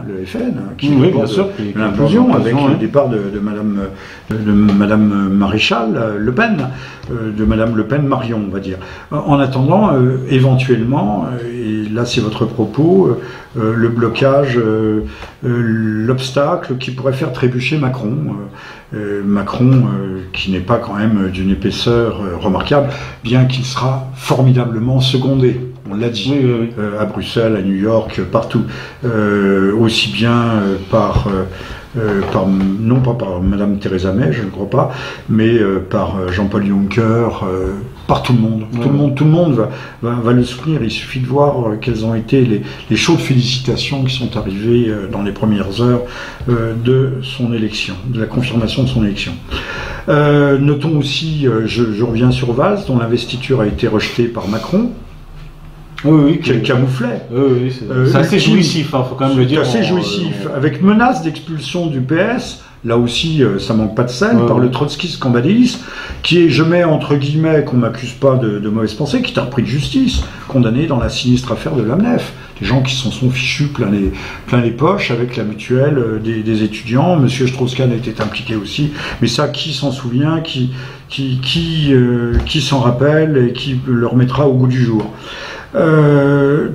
qui est bien sûr l'implosion avec le départ de Madame Maréchal Le Pen, de Madame Le Pen Marion, on va dire. En attendant, éventuellement, et là c'est votre propos, le blocage, l'obstacle qui pourrait faire trébucher Macron. Macron, qui n'est pas quand même d'une épaisseur remarquable, bien qu'il sera formidablement secondé. On l'a dit, à Bruxelles, à New York, partout. Aussi bien non pas par Madame Theresa May, je ne crois pas, mais par Jean-Paul Juncker, par tout le monde. Tout le monde va le soutenir. Il suffit de voir quelles ont été les chaudes félicitations qui sont arrivées dans les premières heures de son élection, de la confirmation de son élection. Notons aussi, je reviens sur Valls, dont l'investiture a été rejetée par Macron. Qu'elle camouflait. C'est assez jouissif, faut quand même le dire. C'est assez jouissif, avec menace d'expulsion du PS. Là aussi, ça manque pas de sel, par le trotskiste Cambadélis, qui est, je mets entre guillemets, qu'on m'accuse pas de mauvaise pensée, qui est un repris de justice, condamné dans la sinistre affaire de l'AMNEF. Des gens qui s'en sont fichus plein les poches avec la mutuelle des étudiants. Monsieur Strauss-Kahn a été impliqué aussi, mais ça, qui s'en souvient, qui s'en rappelle et qui le remettra au goût du jour.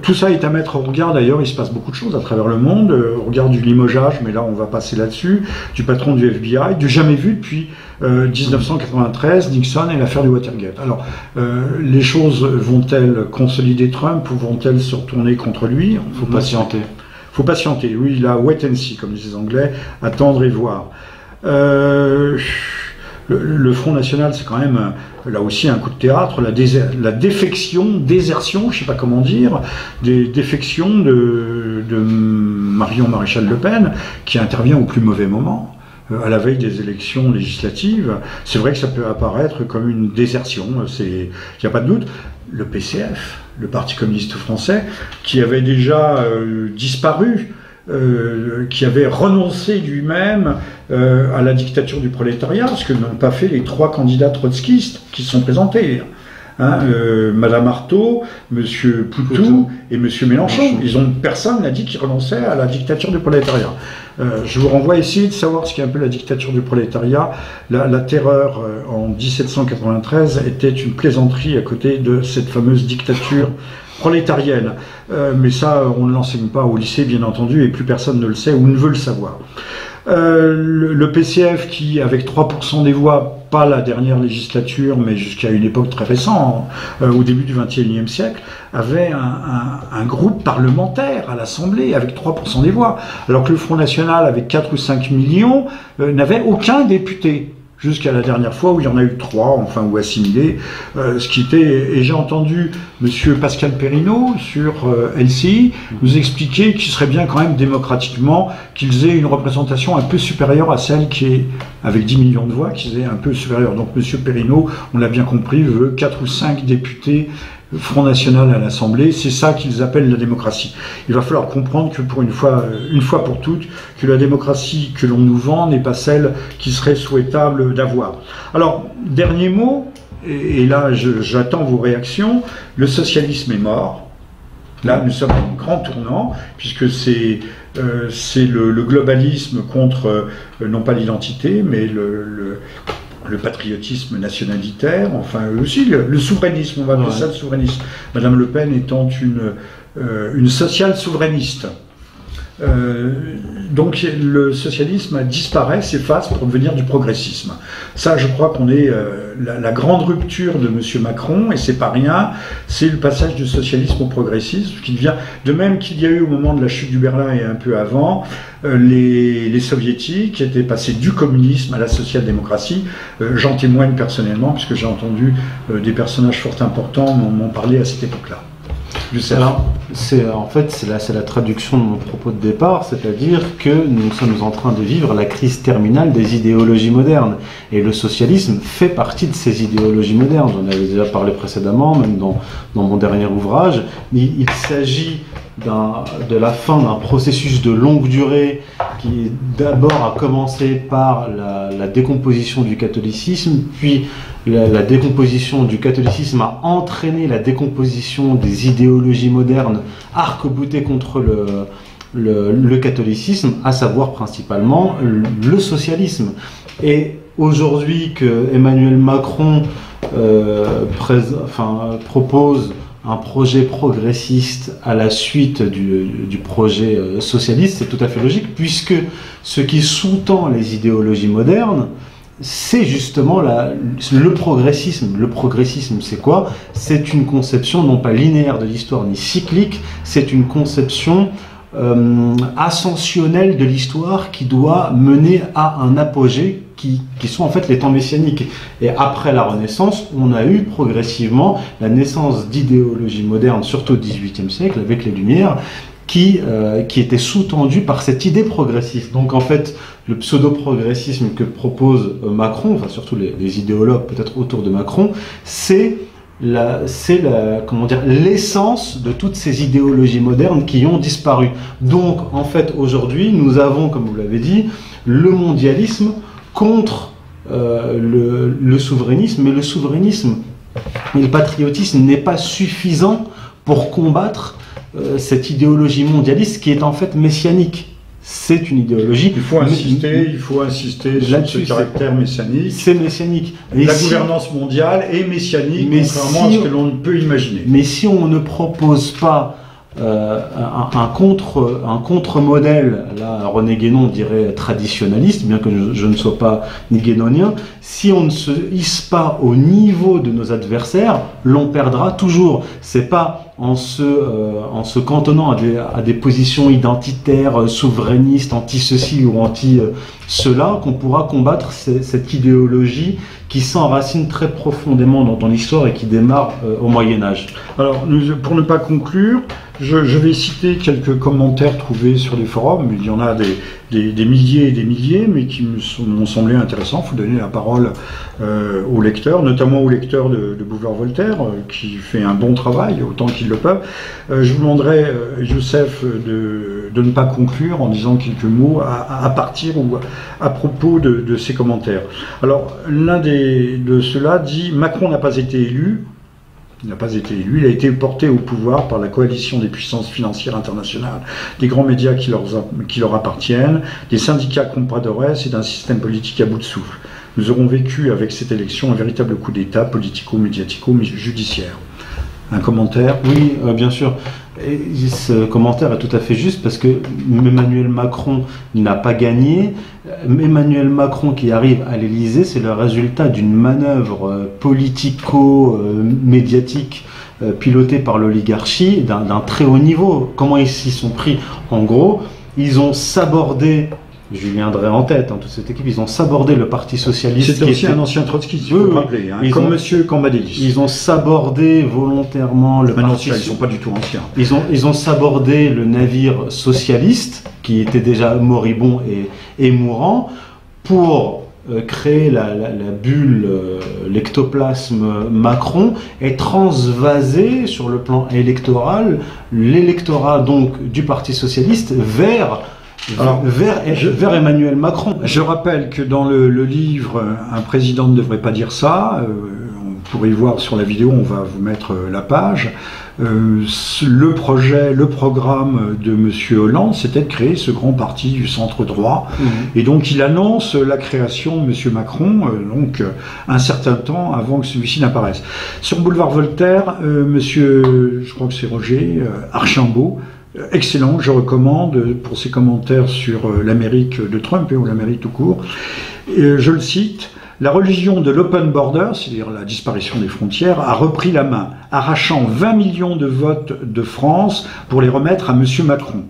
Tout ça est à mettre au regard, d'ailleurs, il se passe beaucoup de choses à travers le monde, au regard du limogeage, mais là on va passer là-dessus, du patron du FBI, du jamais vu depuis 1993, Nixon et l'affaire du Watergate. Alors, les choses vont-elles consolider Trump ou vont-elles se retourner contre lui? Faut patienter. Faut patienter, oui, la wait and see, comme disent les Anglais, attendre et voir. Le Front National, c'est quand même, là aussi, un coup de théâtre, la désertion, je sais pas comment dire, des défections de Marion Maréchal Le Pen, qui intervient au plus mauvais moment, à la veille des élections législatives. C'est vrai que ça peut apparaître comme une désertion, il n'y a pas de doute. Le PCF, le Parti communiste français, qui avait déjà disparu, qui avait renoncé lui-même à la dictature du prolétariat, ce que n'ont pas fait les 3 candidats trotskistes qui se sont présentés. Madame Artaud, Monsieur Poutou et Monsieur Mélenchon. Personne n'a dit qu'ils renonçaient à la dictature du prolétariat. Je vous renvoie à essayer de savoir ce qu'est un peu la dictature du prolétariat. La terreur en 1793 était une plaisanterie à côté de cette fameuse dictature prolétarienne. Mais ça, on ne l'enseigne pas au lycée, bien entendu, et plus personne ne le sait ou ne veut le savoir. Le PCF qui, avec 3% des voix, pas la dernière législature, mais jusqu'à une époque très récente, au début du XXIe siècle, avait un groupe parlementaire à l'Assemblée avec 3% des voix, alors que le Front National, avec 4 ou 5 millions, n'avait aucun député. Jusqu'à la dernière fois où il y en a eu 3, enfin, ou assimilés, ce qui était... Et j'ai entendu Monsieur Pascal Perrineau sur LCI nous expliquer qu'il serait bien quand même démocratiquement qu'ils aient une représentation un peu supérieure à celle qui est, avec 10 millions de voix, qu'ils aient un peu supérieure. Donc Monsieur Perrineau, on l'a bien compris, veut 4 ou 5 députés Front National à l'Assemblée, c'est ça qu'ils appellent la démocratie. Il va falloir comprendre que pour une fois pour toutes, que la démocratie que l'on nous vend n'est pas celle qui serait souhaitable d'avoir. Alors, dernier mot, et là j'attends vos réactions, le socialisme est mort. Là, nous sommes à un grand tournant, puisque c'est le globalisme contre, non pas l'identité, mais le patriotisme nationalitaire, enfin aussi le souverainisme, on va appeler ça le souverainisme. Madame Le Pen étant une social-souverainiste. Donc le socialisme disparaît, s'efface pour devenir du progressisme. Ça, je crois qu'on est la grande rupture de M. Macron, et c'est pas rien, c'est le passage du socialisme au progressisme, qui devient, de même qu'il y a eu au moment de la chute du Berlin et un peu avant, les soviétiques étaient passés du communisme à la social-démocratie. J'en témoigne personnellement, puisque j'ai entendu des personnages fort importants m'en parler à cette époque-là. Alors, en fait, c'est la traduction de mon propos de départ, c'est-à-dire que nous sommes en train de vivre la crise terminale des idéologies modernes. Et le socialisme fait partie de ces idéologies modernes. J'en avais déjà parlé précédemment, même dans mon dernier ouvrage. Il s'agit de la fin d'un processus de longue durée qui d'abord a commencé par la décomposition du catholicisme, puis la décomposition du catholicisme a entraîné la décomposition des idéologies modernes arc-boutées contre le catholicisme, à savoir principalement le socialisme. Et aujourd'hui que Emmanuel Macron propose un projet progressiste à la suite du projet socialiste, c'est tout à fait logique, puisque ce qui sous-tend les idéologies modernes, c'est justement le progressisme. Le progressisme, c'est quoi? C'est une conception non pas linéaire de l'histoire, ni cyclique, c'est une conception ascensionnelle de l'histoire qui doit mener à un apogée qui sont en fait les temps messianiques. Et après la Renaissance, on a eu progressivement la naissance d'idéologies modernes, surtout au XVIIIe siècle, avec les Lumières, qui était sous-tendu par cette idée progressiste. Donc en fait, le pseudo-progressisme que propose Macron, enfin surtout les idéologues peut-être autour de Macron, c'est l'essence de toutes ces idéologies modernes qui ont disparu. Donc en fait aujourd'hui, nous avons, comme vous l'avez dit, le mondialisme contre le souverainisme, mais le souverainisme et le patriotisme n'est pas suffisant pour combattre cette idéologie mondialiste qui est en fait messianique. C'est une idéologie. Il faut insister sur ce caractère messianique. C'est messianique. La gouvernance mondiale est messianique, contrairement à ce que l'on peut imaginer. Mais si on ne propose pas un contre-modèle, là René Guénon dirait traditionnaliste, bien que je ne sois pas ni guénonien, si on ne se hisse pas au niveau de nos adversaires, l'on perdra toujours. C'est pas en se cantonnant à des positions identitaires, souverainistes, anti-ceci ou anti-cela, qu'on pourra combattre cette idéologie qui s'enracine très profondément dans l'histoire et qui démarre au Moyen-Âge. Alors, pour ne pas conclure, je vais citer quelques commentaires trouvés sur les forums. Il y en a des milliers et des milliers, mais qui m'ont semblé intéressants. Il faut donner la parole aux lecteurs, notamment aux lecteurs de Boulevard-Voltaire, qui fait un bon travail, autant qu'ils le peuvent. Je vous demanderai, Youssef, de ne pas conclure en disant quelques mots à partir ou à propos de ces commentaires. Alors, l'un de ceux-là dit « Macron n'a pas été élu ». Il n'a pas été élu, il a été porté au pouvoir par la coalition des puissances financières internationales, des grands médias qui leur appartiennent, des syndicats compradores et d'un système politique à bout de souffle. Nous aurons vécu avec cette élection un véritable coup d'État politico-médiatico-judiciaire. Un commentaire? Oui, bien sûr. Et ce commentaire est tout à fait juste parce que Emmanuel Macron n'a pas gagné. Emmanuel Macron qui arrive à l'Élysée, c'est le résultat d'une manœuvre politico-médiatique pilotée par l'oligarchie d'un très haut niveau. Comment ils s'y sont pris? En gros, ils ont sabordé, Julien Drey en tête, toute cette équipe, ils ont sabordé le Parti Socialiste. C'est aussi un ancien trotskiste, il faut le rappeler, comme Monsieur Cambadélis. Ils ont sabordé volontairement le Parti Socialiste. Ils ne sont pas du tout anciens. Ils ont sabordé le navire socialiste, qui était déjà moribond et mourant, pour créer la bulle, l'ectoplasme Macron, et transvaser sur le plan électoral l'électorat donc du Parti Socialiste vers Emmanuel Macron. Je rappelle que dans le livre « Un président ne devrait pas dire ça », on pourrait y voir sur la vidéo, on va vous mettre la page, le programme de M. Hollande, c'était de créer ce grand parti du centre droit. Et donc il annonce la création de M. Macron, un certain temps avant que celui-ci n'apparaisse. Sur Boulevard Voltaire, je crois que c'est Roger Archambault, excellent, je recommande pour ses commentaires sur l'Amérique de Trump ou l'Amérique tout court. Je le cite: la religion de l'open border, c'est-à-dire la disparition des frontières, a repris la main, arrachant 20 millions de votes de France pour les remettre à M. Macron.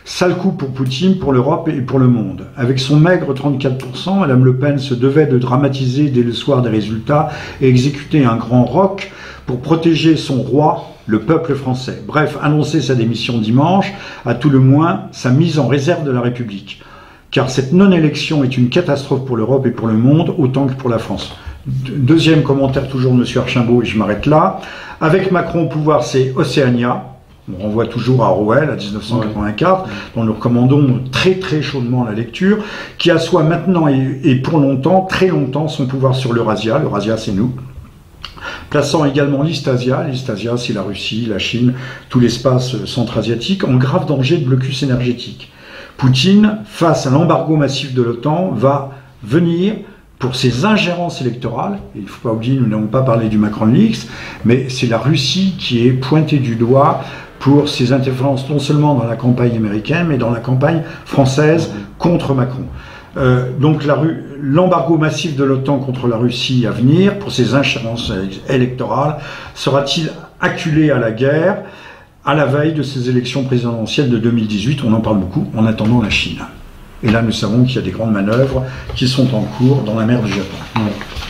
Sale coup pour Poutine, pour l'Europe et pour le monde. Avec son maigre 34%, Mme Le Pen se devait de dramatiser dès le soir des résultats et exécuter un grand rock pour protéger son roi, le peuple français. Bref, annoncer sa démission dimanche, à tout le moins sa mise en réserve de la République. Car cette non-élection est une catastrophe pour l'Europe et pour le monde, autant que pour la France. Deuxième commentaire toujours de M. Archambault, et je m'arrête là. Avec Macron au pouvoir, c'est Océania. On renvoie toujours à Orwell, à 1984, dont nous recommandons très très chaudement la lecture, qui assoit maintenant et pour longtemps, très longtemps, son pouvoir sur l'Eurasia. L'Eurasia, c'est nous. Plaçant également l'Eastasia c'est la Russie, la Chine, tout l'espace centra-asiatique, en grave danger de blocus énergétique. Poutine, face à l'embargo massif de l'OTAN, va venir pour ses ingérences électorales, et il ne faut pas oublier, nous n'avons pas parlé du Macron Leaks, mais c'est la Russie qui est pointée du doigt pour ses interférences non seulement dans la campagne américaine, mais dans la campagne française contre Macron. Donc l'embargo massif de l'OTAN contre la Russie à venir, pour ses ingérences électorales, sera-t-il acculé à la guerre à la veille de ces élections présidentielles de 2018? On en parle beaucoup, en attendant la Chine. Et là, nous savons qu'il y a des grandes manœuvres qui sont en cours dans la mer du Japon.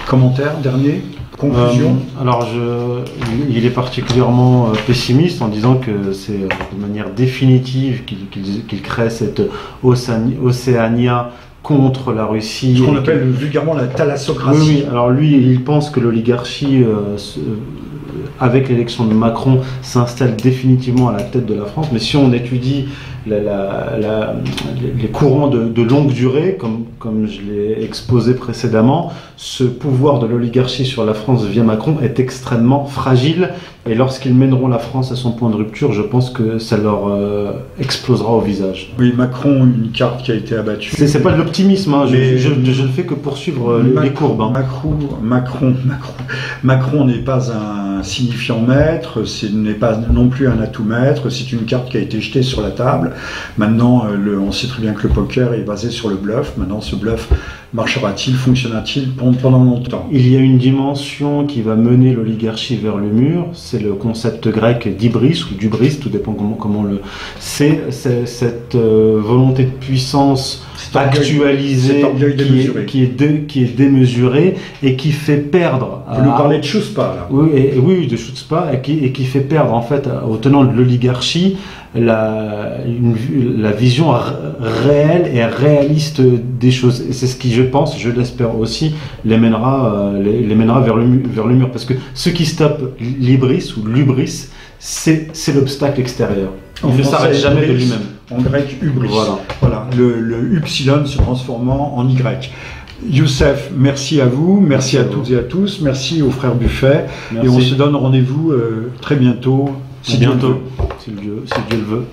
Commentaire, dernier, conclusion? Alors, il est particulièrement pessimiste en disant que c'est de manière définitive qu'il crée cette Océania contre la Russie. Ce qu'on appelle vulgairement la thalassocratie. Oui, alors lui, il pense que l'oligarchie, avec l'élection de Macron, s'installe définitivement à la tête de la France. Mais si on étudie les courants de longue durée, comme je l'ai exposé précédemment, ce pouvoir de l'oligarchie sur la France via Macron est extrêmement fragile. Et lorsqu'ils mèneront la France à son point de rupture, je pense que ça leur explosera au visage. Oui, Macron, une carte qui a été abattue. C'est pas de l'optimisme, hein. Je ne fais que poursuivre les courbes. Hein. Macron n'est pas un signifiant maître, n'est pas non plus un atout maître, c'est une carte qui a été jetée sur la table. Maintenant, on sait très bien que le poker est basé sur le bluff. Maintenant, ce bluff marchera-t-il, fonctionnera-t-il pendant longtemps? Il y a une dimension qui va mener l'oligarchie vers le mur, c'est le concept grec d'hybris ou d'hubris, tout dépend comment le... C'est cette volonté de puissance actualisée qui est démesurée et qui fait perdre... Vous nous parlez de Chuspa, là. Oui, de Chuspa, et qui fait perdre en fait aux tenants de l'oligarchie la vision réelle et réaliste des choses. Et c'est ce qui, je pense, je l'espère aussi, les mènera vers le mur. Parce que ce qui stoppe l'hybris ou l'hubris, c'est l'obstacle extérieur. Il ne s'arrête jamais de lui-même. En grec, hubris. Voilà. Le upsilon se transformant en y. Youssef, merci à vous, merci à vous. toutes et à tous, merci aux frères Buffet, Merci. et on se donne rendez-vous très bientôt, Si Dieu le veut.